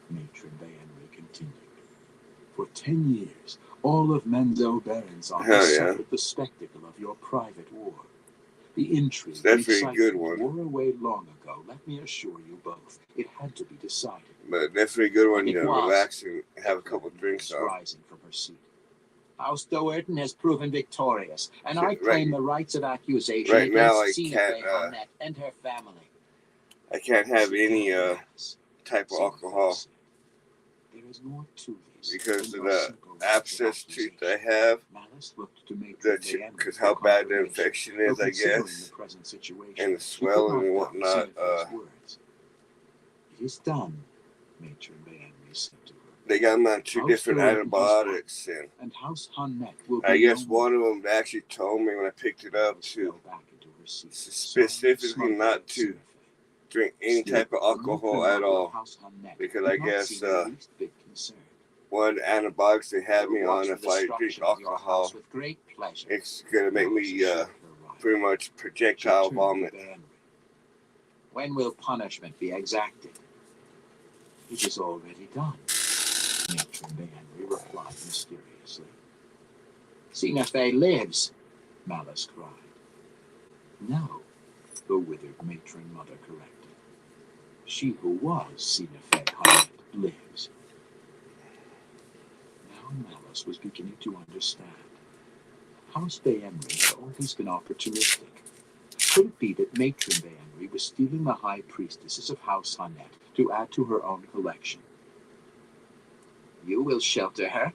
Matron Beanry continued. "For 10 years, all of Menzo Baranzon has suffered the spectacle of your private war. The intrigue so that's a very good one. Wore away long ago, let me assure you both. It had to be decided. But that's a very good one, relax and have a couple drinks on. Rising from her seat. House Doerton has proven victorious, and I claim the rights of accusation against Sina Honnet and her family. I can't have any type of alcohol there is more to this because of the abscess tooth I have. Because how bad the infection is, I guess, and the swelling and whatnot. It is done, Matron Behenry said to her. They got me on 2 different antibiotics, and House Honnet will I guess one of them actually told me when I picked it up to specifically not to drink any type of alcohol at all, because I guess one of the antibiotics they had me on, if I drink alcohol, it's gonna make me pretty much projectile vomit. When will punishment be exacted? It is already done, Matron Behenry replied mysteriously. Sina Fey lives, Malice cried. No, the withered matron mother corrected. She who was Sina Fey Honnet lives. Now Malice was beginning to understand. House Behenry had always been opportunistic. Could it be that Matron Behenry was stealing the high priestesses of House Honnet to add to her own collection? You will shelter her?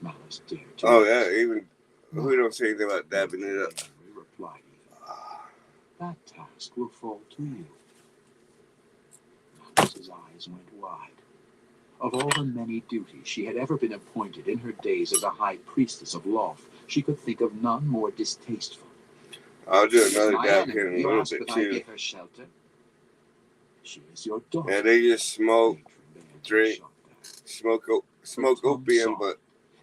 Malice dared to ask. Even we don't say anything about dabbing it up. Replied even. That task will fall to you. Malice's eyes went wide. Of all the many duties she had ever been appointed in her days as a high priestess of Loth, she could think of none more distasteful. I'll do another dab here in a little bit too. Give her shelter. She is your daughter. Yeah, they just smoke, drink, smoke opium, but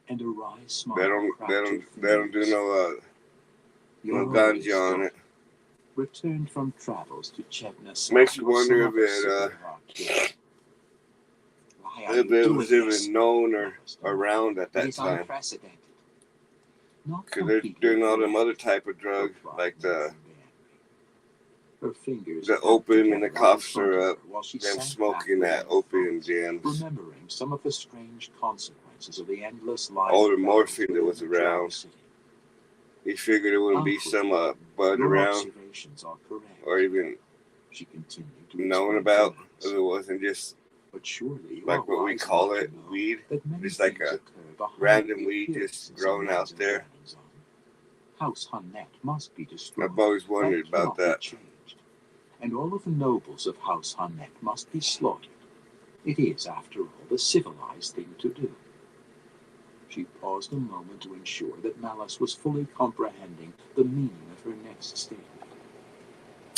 and a wry smile they don't do no ganja on it. Returned from travels to Chetna. Makes you wonder if it was even known or around at that time. Because they're doing all them other type of drugs, like the opium and the cough syrup, them smoking that opium jams. Remembering some of the strange consequences of the endless life. All the morphine that was around. He figured there wouldn't be some bud around, or even known about, if it wasn't just like what we call it, weed. Just like a random weed just growing out there. House Honnet must be destroyed. I've always wondered about that. And all of the nobles of House Honnet must be slaughtered. It is, after all, the civilized thing to do. She paused a moment to ensure that Malice was fully comprehending the meaning of her next statement.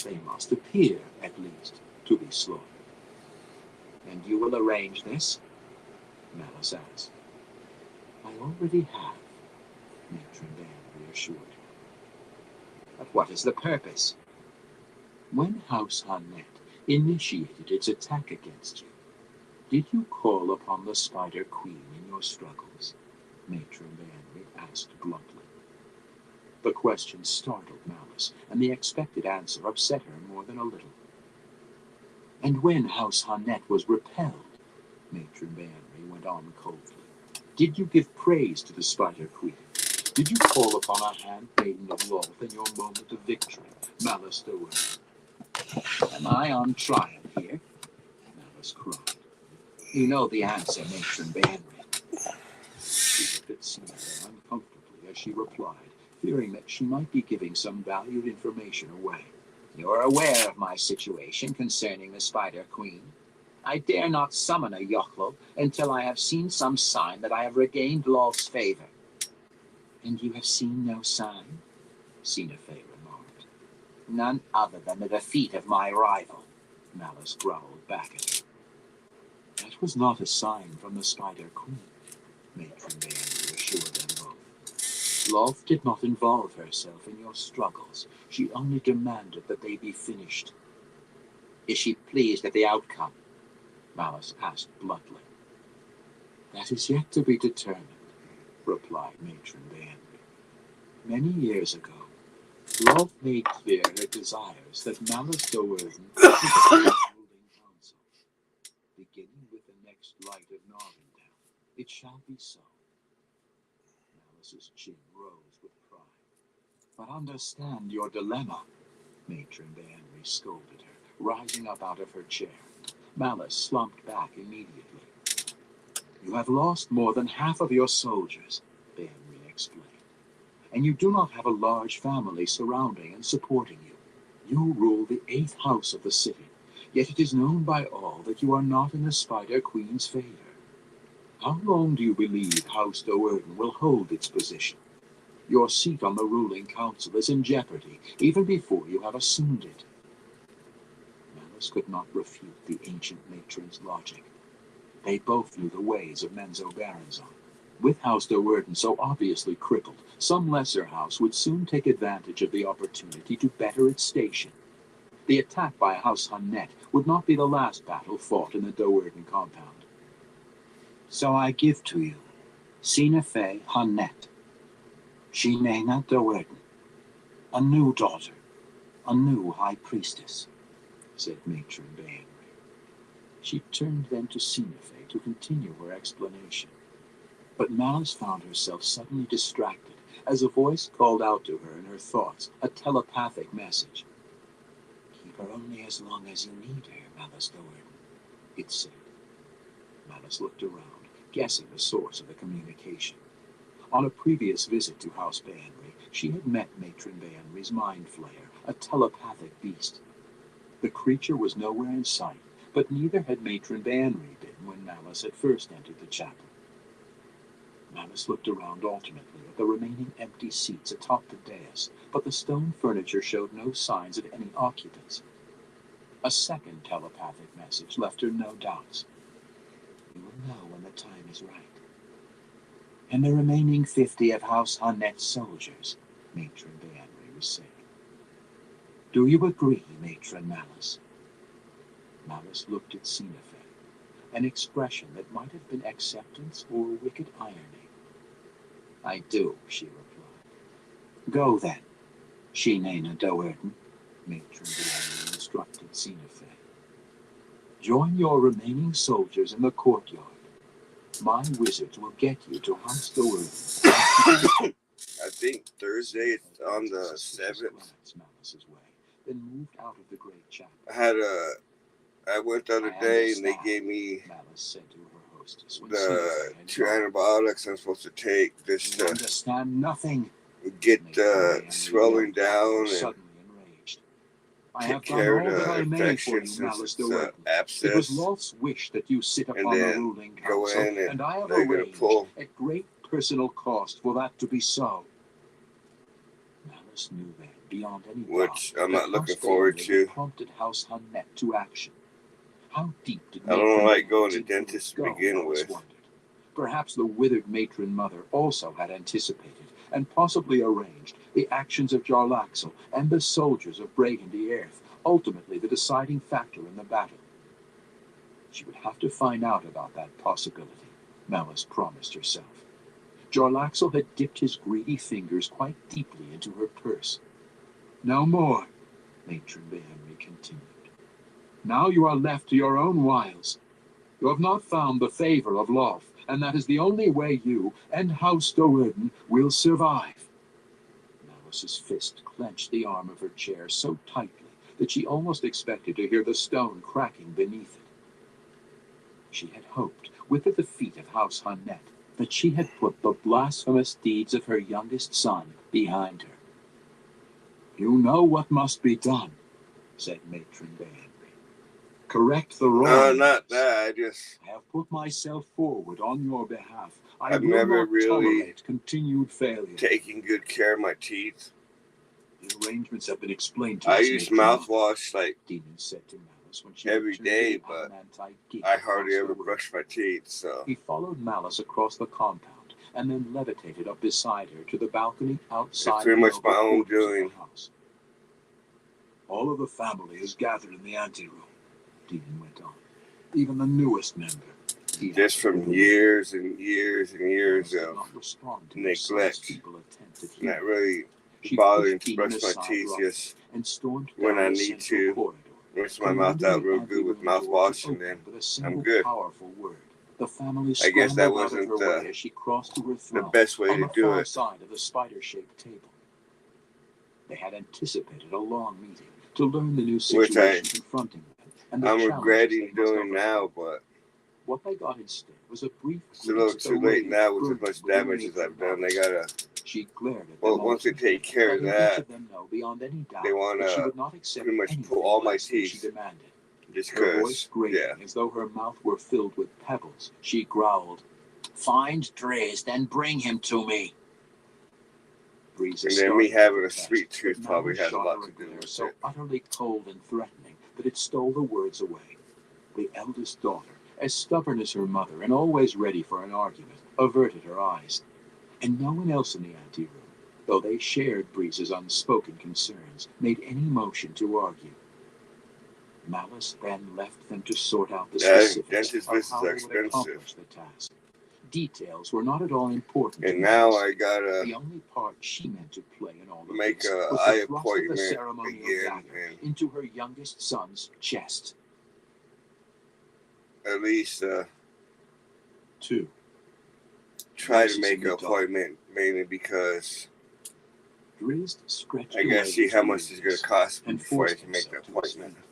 They must appear, at least, to be slaughtered. And you will arrange this? Malice asked. I already have, Matron Behenry assured her. But what is the purpose? When House Honnet initiated its attack against you, did you call upon the Spider Queen in your struggles? Matron Behenry asked bluntly. The question startled Malice, and the expected answer upset her more than a little. And when House Honnet was repelled, Matron Behenry went on coldly, did you give praise to the Spider Queen? Did you call upon a handmaiden of Loth in your moment of victory, Malice Doerton? Am I on trial here? Malice cried. You know the answer, Matron Behenry. She looked at Sina uncomfortably as she replied, fearing that she might be giving some valued information away. You're aware of my situation concerning the Spider Queen. I dare not summon a Yochlol until I have seen some sign that I have regained Loth's favor. And you have seen no sign? Sina Fey remarked. None other than the defeat of my rival, Malice growled back at her. That was not a sign from the Spider Queen, Matron Behenry assured them both. Loth did not involve herself in your struggles. She only demanded that they be finished. Is she pleased at the outcome? Malice asked bluntly. That is yet to be determined, replied Matron Behenry. Many years ago, Love made clear her desires that Malice Do'Urden should be the ruling council, beginning with the next light of Narvendale. It shall be so. Malice's chin rose with pride. But understand your dilemma, Matron Banbury scolded her, rising up out of her chair. Malice slumped back immediately. You have lost more than half of your soldiers, Banbury explained, and you do not have a large family surrounding and supporting you. You rule the 8th house of the city, yet it is known by all that you are not in the Spider Queen's favor. How long do you believe House Do'Urden will hold its position? Your seat on the ruling council is in jeopardy even before you have assumed it. Malice could not refute the ancient matron's logic. They both knew the ways of Menzoberranzan. With House Do'Urden so obviously crippled, some lesser house would soon take advantage of the opportunity to better its station. The attack by House Hunnet would not be the last battle fought in the Do'Urden compound. So I give to you Sinafe Hunnet, Shinena Do'Urden, a new daughter, a new high priestess, said Matron Banbury. She turned then to Sinafe to continue her explanation. But Malice found herself suddenly distracted as a voice called out to her in her thoughts, a telepathic message. Keep her only as long as you need her, Malice Do'Urden, it said. Malice looked around, guessing the source of the communication. On a previous visit to House Banbury, she had met Matron Banbury's mind flayer, a telepathic beast. The creature was nowhere in sight, but neither had Matron Banbury been when Malice had first entered the chapel. Malice looked around alternately at the remaining empty seats atop the dais, but the stone furniture showed no signs of any occupants. A second telepathic message left her no doubts. You will know when the time is right. And the remaining 50 of House Hunnet's soldiers, Matron Banbury was saying. Do you agree, Matron Malice? Malice looked at Sinafe, an expression that might have been acceptance or wicked irony. I do, she replied. Go then, Shinena Do'Urden, Matron Banbury instructed Sinafe. Join your remaining soldiers in the courtyard. My wizards will get you to House Do'Urden. I think Thursday it's on the 7th. Then moved out of the great chapel. I went the other day and they gave me the 2 antibiotics I'm supposed to take just to understand nothing. Get swelling down and take care of the infection since it's abscess. It was Lolth's wish that you sit upon the ruling council, and I have arranged at great personal cost for that to be so. Malice knew then, beyond any doubt, which I'm not looking forward to. Prompted House Hunnet to action. How deep did I don't like going to dentists to begin with. Wondered. Perhaps the withered matron mother also had anticipated and possibly arranged the actions of Jarlaxle and the soldiers of Bregandy Earth, ultimately the deciding factor in the battle. She would have to find out about that possibility, Malice promised herself. Jarlaxle had dipped his greedy fingers quite deeply into her purse. No more, Matron Banbury continued. Now you are left to your own wiles. You have not found the favor of Lolth, and that is the only way you and House Do'Urden will survive. Malice's fist clenched the arm of her chair so tightly that she almost expected to hear the stone cracking beneath it. She had hoped, with the defeat of House Hunnet, that she had put the blasphemous deeds of her youngest son behind her. You know what must be done, said Matron Banbury. Correct the wrong. No, not that. I have put myself forward on your behalf. I've never really tolerate continued failure. Taking good care of my teeth. The arrangements have been explained to us. I us. use mouthwash like Demon said to Malice when she every day, but I hardly ever brush my teeth. So he followed Malice across the compound and then levitated up beside her to the balcony outside. It's pretty much my own doing. All of the family is gathered in the anteroom, Demon went on. Even the newest member. Just from years and years and years of neglect. Not really bothering to brush my teeth just when I need to. Rinse my mouth out real good with mouthwash, and then I'm good. The family I guess that scrambled out of wasn't her way as she crossed to her the throne best way on to the do far it. side of the spider-shaped table. They had anticipated a long meeting to learn the new situation confronting them, and the I'm challenges regretting they must doing overcome. now, but What they got instead was a brief it's a little glimpse at too the late rage now with as burning much within damage the as I've Exile. done. They gotta, She glared at well, them once they take care of letting each that, of them know beyond any doubt they want that she to would not accept pretty much anything pull all my less than she teeth. demanded. Just Her voice because, grating yeah. as though her mouth were filled with pebbles. She growled, "Find Drizzt and bring him to me." And then me having a sweet tooth probably has a lot to do with it. So utterly cold and threatening that it stole the words away. The eldest daughter, as stubborn as her mother and always ready for an argument, averted her eyes. And no one else in the anteroom, though they shared Breeze's unspoken concerns, made any motion to argue. Malice then left them to sort out the specifics of how they would accomplish the task. Details were not at all important. And now I gotta the only part she meant to play in all of make this an was eye the thrust of the appointment ceremonial again, dagger and into her youngest son's chest. at least 2. try to make an appointment, mainly because Drizzt stretched I gotta away see his how much it's weariness gonna cost me and before I forced can make the himself to his appointment. feet.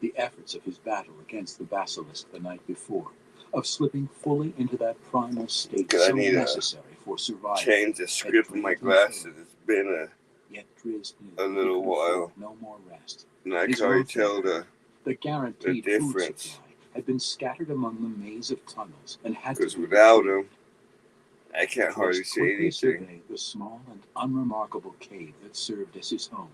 The efforts of his battle against the basilisk the night before, of slipping fully into that primal state so necessary for survival, change the script of my glasses. It's been Yet Drizzt knew a little while. no more rest. And I can already tell the guaranteed difference. food supply had been scattered among the maze of tunnels and had Because to be without retrieved. him, I can't hardly Drizzt see quickly anything. surveyed the small and unremarkable cave that served as his home,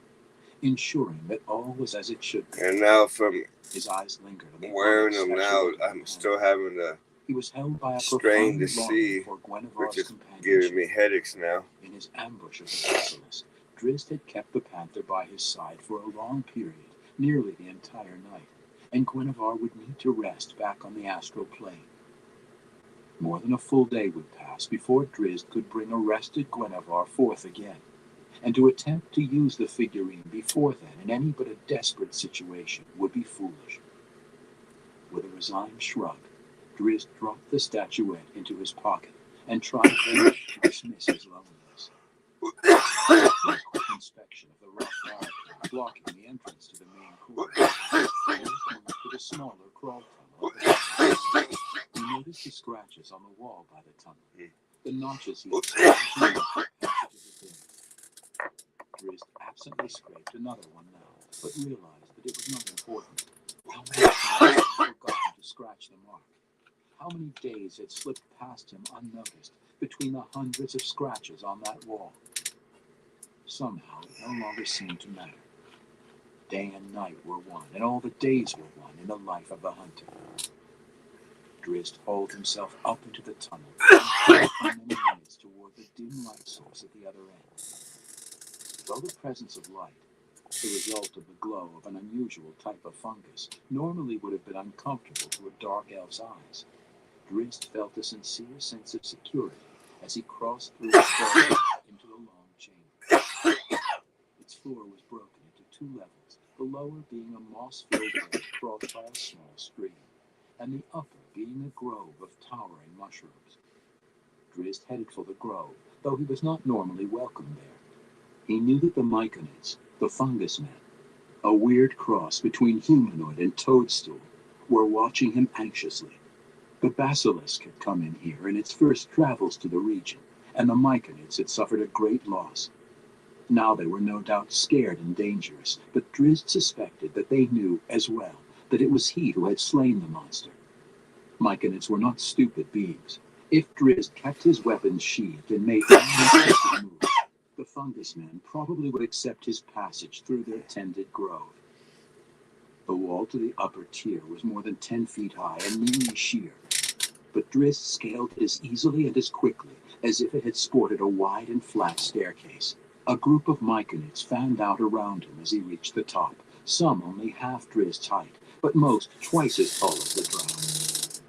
ensuring that all was as it should be. And now from His eyes lingered on the wearing them bronze now, statuette I'm still having the He was held by a strain to profound longing see, for which Guinevere's is companionship. giving me headaches now. In his ambush of the basilisk, Drizzt had kept the panther by his side for a long period, nearly the entire night, and Guinevere would need to rest back on the astral plane. More than a full day would pass before Drizzt could bring arrested Guinevere forth again, and to attempt to use the figurine before then in any but a desperate situation would be foolish. With a resigned shrug, Drizzt dropped the statuette into his pocket and tried to dismiss his loneliness. A quick inspection of the rough barricade blocking the entrance to the main corridor, Drizzt moved to the smaller crawl tunnel. He noticed the scratches on the wall by the tunnel, the notches he had seen Drizzt absently scraped another one now, but realized that it was not important. How many times had he forgotten to scratch the mark? How many days had slipped past him unnoticed between the hundreds of scratches on that wall? Somehow it no longer seemed to matter. Day and night were one, and all the days were one in the life of the hunter. Drizzt hauled himself up into the tunnel and for many minutes toward the dim light source at the other end. Though the presence of light, the result of the glow of an unusual type of fungus, normally would have been uncomfortable to a dark elf's eyes, Drizzt felt a sincere sense of security as he crossed through the dark into the long chamber. Its floor was broken into 2 levels, the lower being a moss-filled area crossed by a small stream, and the upper being a grove of towering mushrooms. Drizzt headed for the grove, though he was not normally welcome there. He knew that the Myconids, the fungus men, a weird cross between humanoid and toadstool, were watching him anxiously. The basilisk had come in here in its first travels to the region, and the Myconids had suffered a great loss. Now they were no doubt scared and dangerous, but Drizzt suspected that they knew as well that it was he who had slain the monster. Myconids were not stupid beings. If Drizzt kept his weapons sheathed and made no moves, the fungus men probably would accept his passage through their tended grove. The wall to the upper tier was more than 10 feet high and nearly sheer, but Drizzt scaled it as easily and as quickly as if it had sported a wide and flat staircase. A group of Myconids fanned out around him as he reached the top, some only half Drizzt's height, but most twice as tall as the drow.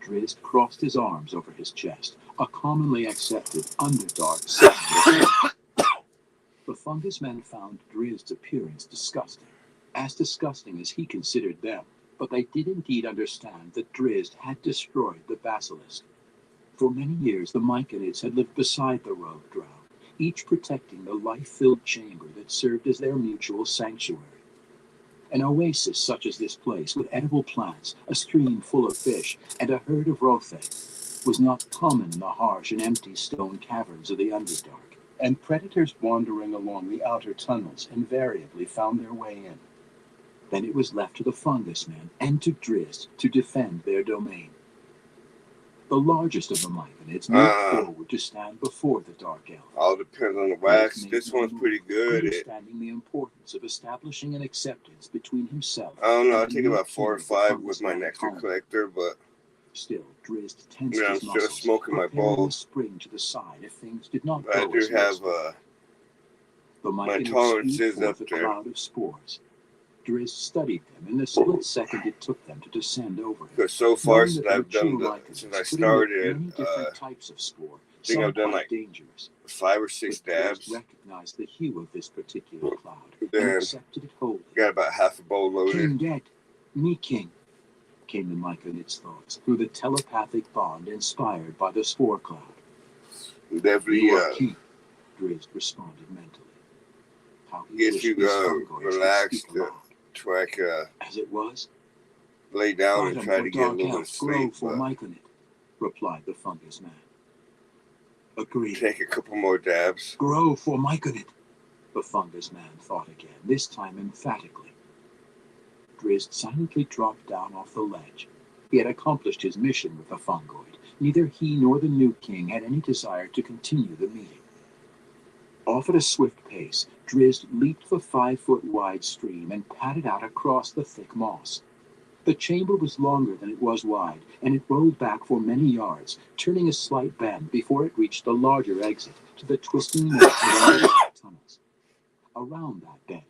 Drizzt crossed his arms over his chest, a commonly accepted Underdark sign. The fungus men found Drizd's appearance disgusting as he considered them, but they did indeed understand that Drizzt had destroyed the basilisk. For many years the Myconids had lived beside the rogue drow, each protecting the life-filled chamber that served as their mutual sanctuary. An oasis such as this place, with edible plants, a stream full of fish, and a herd of Rothe, was not common in the harsh and empty stone caverns of the Underdark, and predators wandering along the outer tunnels invariably found their way in. Then it was left to the fungus men and to Drizzt to defend their domain. The largest of the Myconids moved forward to stand before the Dark Elf. All depends on the wax. This one's pretty good. Understanding the importance of establishing an acceptance between himself. I don't know. I take about 4 or 5 with my nectar collector, but still, Drizzt tensed his I'm muscles, still smoking my bowl. Spring to the side if things did not I go do as have my tolerance is up there. Cloud of spores. Drizzt studied them in the split second it took them to descend over him. Because so far since I've done since I started, types of spore, I think I've done like dangerous. 5 or 6 dabs. Recognized the hue of this particular cloud then and accepted it wholly. Got about half a bowl loaded. King dead, me king, came the Myconid's thoughts through the telepathic bond inspired by the spore cloud. Definitely, king, Drizzt responded mentally. How he guess you relaxed. Try as it was, lay down and try to get a little bit of sleep. Myconid, replied the fungus man. Agreed. Take a couple more dabs. Grow for Myconid, the fungus man thought again, this time emphatically. Drizzt silently dropped down off the ledge. He had accomplished his mission with the fungoid. Neither he nor the new king had any desire to continue the meeting. Off at a swift pace, Drizzt leaped the 5-foot-wide stream and padded out across the thick moss. The chamber was longer than it was wide, and it rolled back for many yards, turning a slight bend before it reached the larger exit to the twisting net of underground tunnels. Around that bend,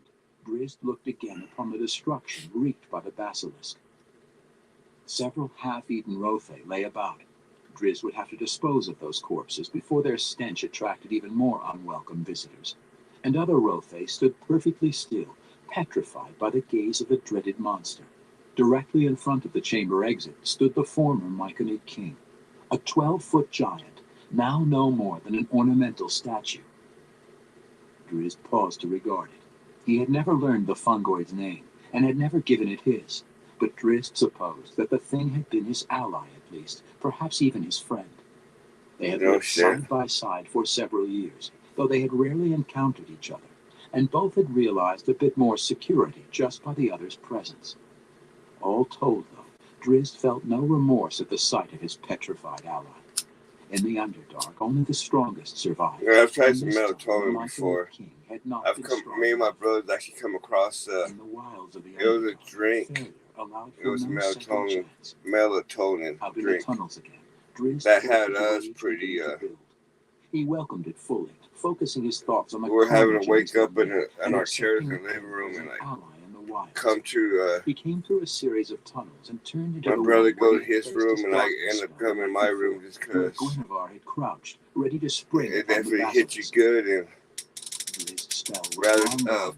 Drizzt looked again upon the destruction wreaked by the basilisk. Several half-eaten Rothe lay about. Drizzt would have to dispose of those corpses before their stench attracted even more unwelcome visitors. And other Rothe stood perfectly still, petrified by the gaze of the dreaded monster. Directly in front of the chamber exit stood the former Myconid king, a 12-foot giant, now no more than an ornamental statue. Drizzt paused to regard it. He had never learned the fungoid's name, and had never given it his, but Drizzt supposed that the thing had been his ally at least, perhaps even his friend. They had lived side by side for several years, though they had rarely encountered each other, and both had realized a bit more security just by the other's presence. All told, though, Drizzt felt no remorse at the sight of his petrified ally. In the Underdark, only the strongest survived. Yeah, I've tried some melatonin before. Me and my brothers actually come across, it was a drink. It was melatonin drink. That had us pretty, He welcomed it fully, focusing his thoughts on the we're having to wake up in our chairs in the living room and come to he came through a series of tunnels and turned into my brother go to his room and I end up coming in my room just because had crouched, ready to spring. It definitely hit you good and rather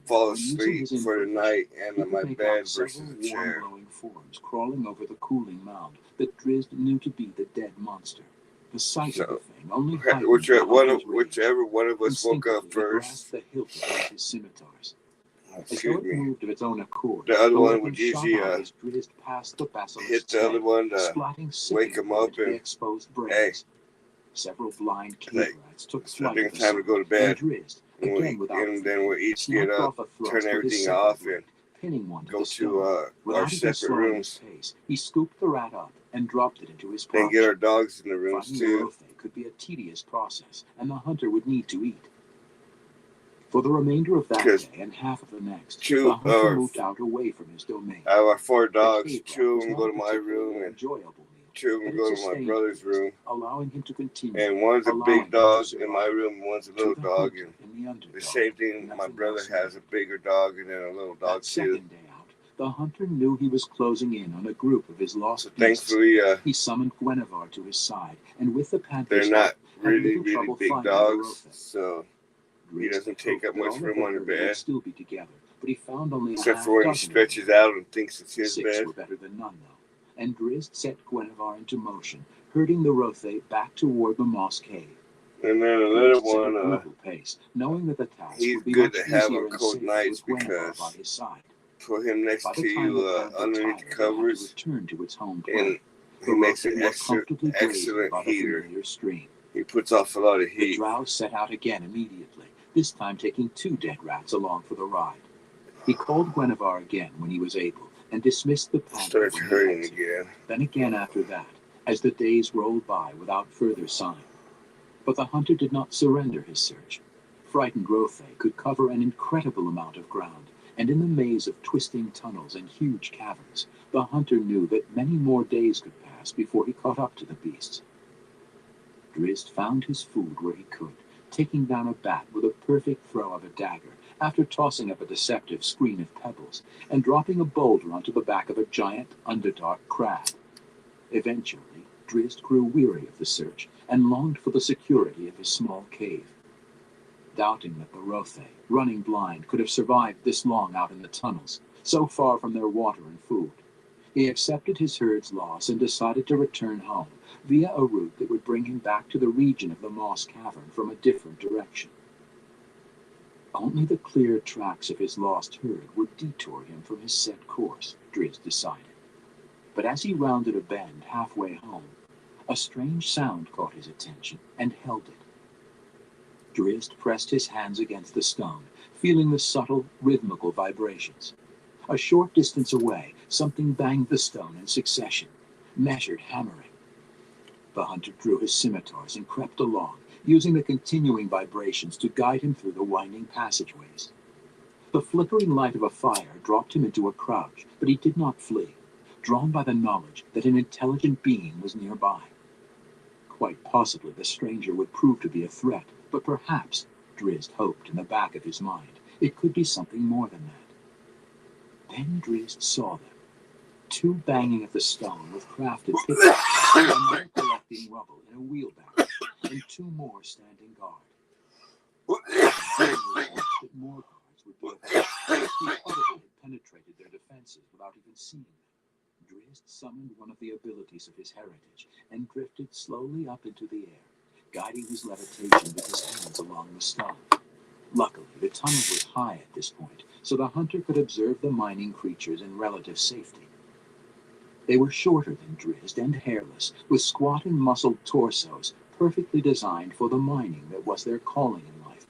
fall asleep for the night and on my bed versus a chair. Glowing forms crawling over the cooling mound that Drizzt knew to be the dead monster. The sight of the thing only whichever one of us woke up first. The hilt of his scimitars. Excuse me. Moved of its own accord, the other one would usually hit the other one to wake him up and hey, several blind rats took flight. I think it's time to go to bed. And then we'll each get up, turn everything off, and go to our separate rooms. He scooped the rat up and dropped it into his pouch. And get our dogs in the rooms too. Could be a tedious process, and the hunter would need to eat. For the remainder of that day and half of the next, the hunter moved out away from his domain. I have our 4 dogs. 2 of them go to my room, and 2 of them go to my brother's room. Allowing him to continue. And one's a big dog in my room, and one's a little dog. And the same thing, my brother has a bigger dog and then a little dog too. The hunter knew he was closing in on a group of his lost beasts. Thankfully, he summoned Guinevere to his side, and with the panthers, they're not really big dogs, so He doesn't take up much room on the bed. Would still be together, but he found only except for when he stretches out and thinks it's his bed. 6 were better than none, though, and Drizzt set Guinevere into motion, herding the Rothe back toward the moss cave. And then another one, pace, knowing that the task he's would be good much to have easier on and cold safer nights with Guinevere because by his side. put him next By the to time you the panther underneath the tired, covers, it had to return to its home and planet. he makes an excellent heater. Stream. He puts off a lot of The heat. drow set out again immediately, this time taking 2 dead rats along for the ride. He called Guinevere again when he was able, and dismissed the panther. Starts hurting again. Then again after that, as the days rolled by without further sign. But the hunter did not surrender his search. Frightened Rothe could cover an incredible amount of ground, and in the maze of twisting tunnels and huge caverns, the hunter knew that many more days could pass before he caught up to the beasts. Drizzt found his food where he could, taking down a bat with a perfect throw of a dagger, after tossing up a deceptive screen of pebbles, and dropping a boulder onto the back of a giant, underdark crab. Eventually, Drizzt grew weary of the search, and longed for the security of his small cave. Doubting that the Rothe, running blind, could have survived this long out in the tunnels, so far from their water and food, he accepted his herd's loss and decided to return home, via a route that would bring him back to the region of the Moss Cavern from a different direction. Only the clear tracks of his lost herd would detour him from his set course, Drizzt decided. But as he rounded a bend halfway home, a strange sound caught his attention and held it. Drizzt pressed his hands against the stone, feeling the subtle, rhythmical vibrations. A short distance away, something banged the stone in succession, measured, hammering. The hunter drew his scimitars and crept along, using the continuing vibrations to guide him through the winding passageways. The flickering light of a fire dropped him into a crouch, but he did not flee, drawn by the knowledge that an intelligent being was nearby. Quite possibly the stranger would prove to be a threat, but perhaps, Drizzt hoped in the back of his mind, it could be something more than that. Then Drizzt saw them, 2 banging at the stone with crafted pickaxes, another collecting rubble in a wheelbarrow, and 2 more standing guard. That more guards would be available. He probably had penetrated their defenses without even seeing them. Drizzt summoned one of the abilities of his heritage and drifted slowly up into the air, guiding his levitation with his hands along the stone. Luckily, the tunnel was high at this point, so the hunter could observe the mining creatures in relative safety. They were shorter than Drizzt and hairless, with squat and muscled torsos perfectly designed for the mining that was their calling in life.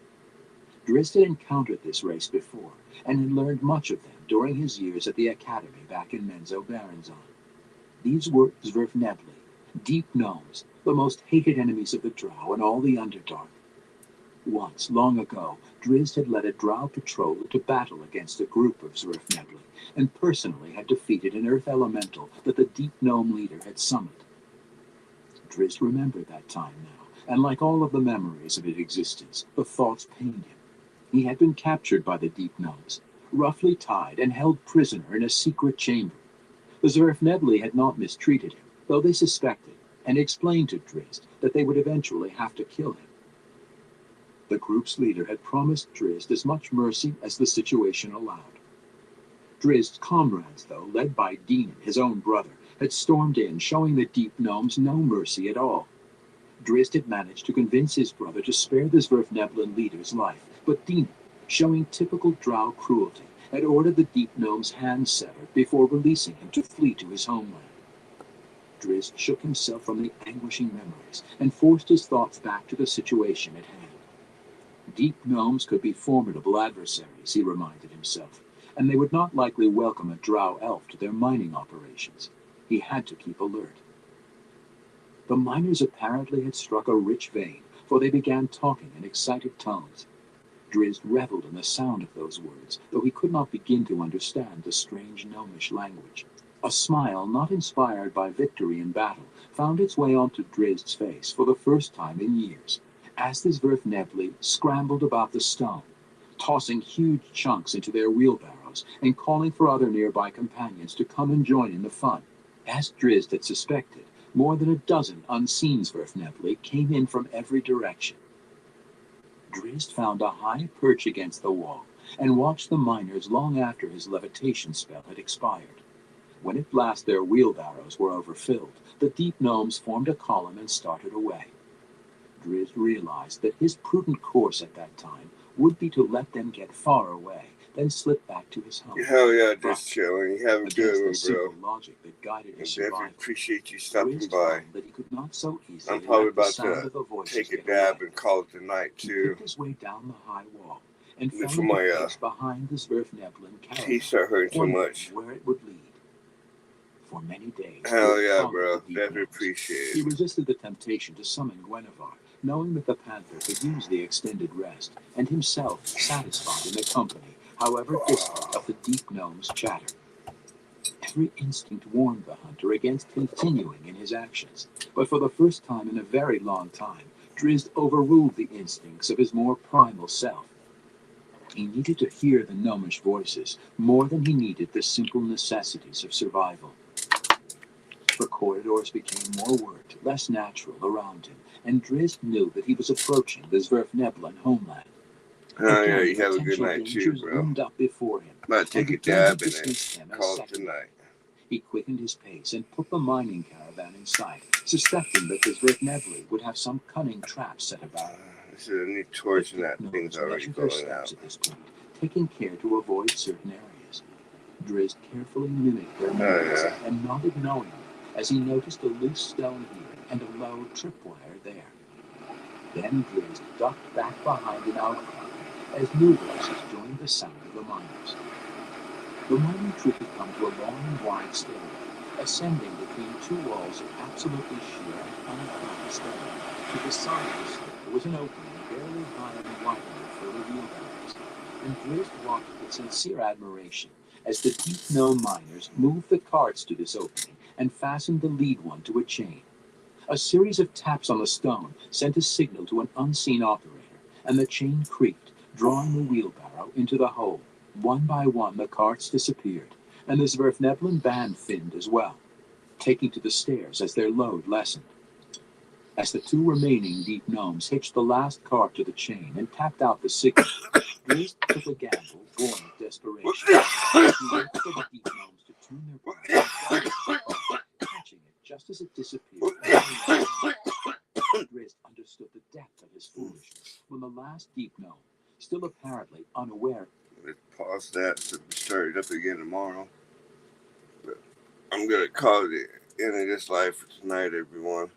Drizzt had encountered this race before, and had learned much of them during his years at the academy back in Menzoberranzan. These were Zwerfnebli, deep gnomes, the most hated enemies of the drow and all the Underdark. Once, long ago, Drizzt had led a drow patrol into battle against a group of Zwerfnebli, and personally had defeated an earth elemental that the deep gnome leader had summoned. Drizzt remembered that time now, and like all of the memories of its existence, the thoughts pained him. He had been captured by the deep gnomes, roughly tied and held prisoner in a secret chamber. The Zwerfnebli had not mistreated him, though they suspected, and explained to Drizzt that they would eventually have to kill him. The group's leader had promised Drizzt as much mercy as the situation allowed. Drizzt's comrades, though, led by Demon, his own brother, had stormed in, showing the deep gnomes no mercy at all. Drizzt had managed to convince his brother to spare the Zwerfneblin leader's life, but Demon, showing typical drow cruelty, had ordered the deep gnome's hands severed before releasing him to flee to his homeland. Drizzt shook himself from the anguishing memories and forced his thoughts back to the situation at hand. Deep gnomes could be formidable adversaries, he reminded himself, and they would not likely welcome a drow elf to their mining operations. He had to keep alert. The miners apparently had struck a rich vein, for they began talking in excited tones. Drizzt reveled in the sound of those words, though he could not begin to understand the strange gnomish language. A smile not inspired by victory in battle found its way onto Drizzt's face for the first time in years, as the Zwerfnebli scrambled about the stone, tossing huge chunks into their wheelbarrows and calling for other nearby companions to come and join in the fun. As Drizzt had suspected, more than a dozen unseen Zwerfnebli came in from every direction. Drizzt found a high perch against the wall and watched the miners long after his levitation spell had expired. When at last their wheelbarrows were overfilled, the deep gnomes formed a column and started away. Drizzt realized that his prudent course at that time would be to let them get far away, then slip back to his home. Hell yeah, just chilling. You have a good one, the simple bro. logic that guided I his definitely survival, appreciate you stopping Drizzt by. found that he could not so easily I'm probably let the about sound to of the voices take a get dab away. and call it the night, He too. picked his way down the high wall and Before fell my into place behind the Zwerfneblin teeth caravan, start hurting so wondering much. where it would lead. For many days, Hell Drizzt yeah, followed bro. the deep Definitely gnomes. appreciate He it. resisted the temptation to summon Guinevere, knowing that the panther could use the extended rest, and himself satisfied in the company, however distant, of the deep gnome's chatter. Every instinct warned the hunter against continuing in his actions, but for the first time in a very long time, Drizzt overruled the instincts of his more primal self. He needed to hear the gnomish voices more than he needed the simple necessities of survival. The corridors became more worked, less natural around him, and Drizzt knew that he was approaching the Zwerfneblin homeland. Oh yeah, you have a good night too, bro. Loomed up before him, I'm about to take a dab and then call it the night. He quickened his pace and put the mining caravan in sight, suspecting that the Zwerfnebli would have some cunning trap set about it. This is a new torch and that thing's already going out. At this point, taking care to avoid certain areas. Drizzt carefully mimicked their movements and nodded knowingly as he noticed a loose stone here and a low tripwire there. Then Drizzt ducked back behind an outcrop as new voices joined the sound of the miners. The mining troop had come to a long and wide stairway, ascending between two walls of absolutely sheer and unclimbed stone. To the side of the stair was an opening barely high and wide enough for the wheelbarrows, and Drizzt watched with sincere admiration as the deep gnome miners moved the carts to this opening and fastened the lead one to a chain. A series of taps on the stone sent a signal to an unseen operator, and the chain creaked, drawing the wheelbarrow into the hole. One by one the carts disappeared, and the Zwerfneblin band thinned as well, taking to the stairs as their load lessened. As the two remaining deep gnomes hitched the last cart to the chain and tapped out the signal, Drizzt took a gamble born of desperation. He waited for the deep gnomes to turn their backs and catching it just as it disappeared. Drizzt understood the depth of his foolishness when the last deep gnome, still apparently unaware. Let's pause that to be started up again tomorrow. But I'm gonna call it the end of this life for tonight, everyone.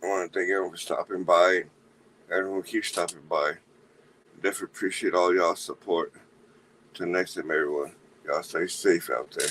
I want to thank everyone for stopping by. Everyone keeps stopping by. Definitely appreciate all y'all's support. Till next time, everyone. Y'all stay safe out there.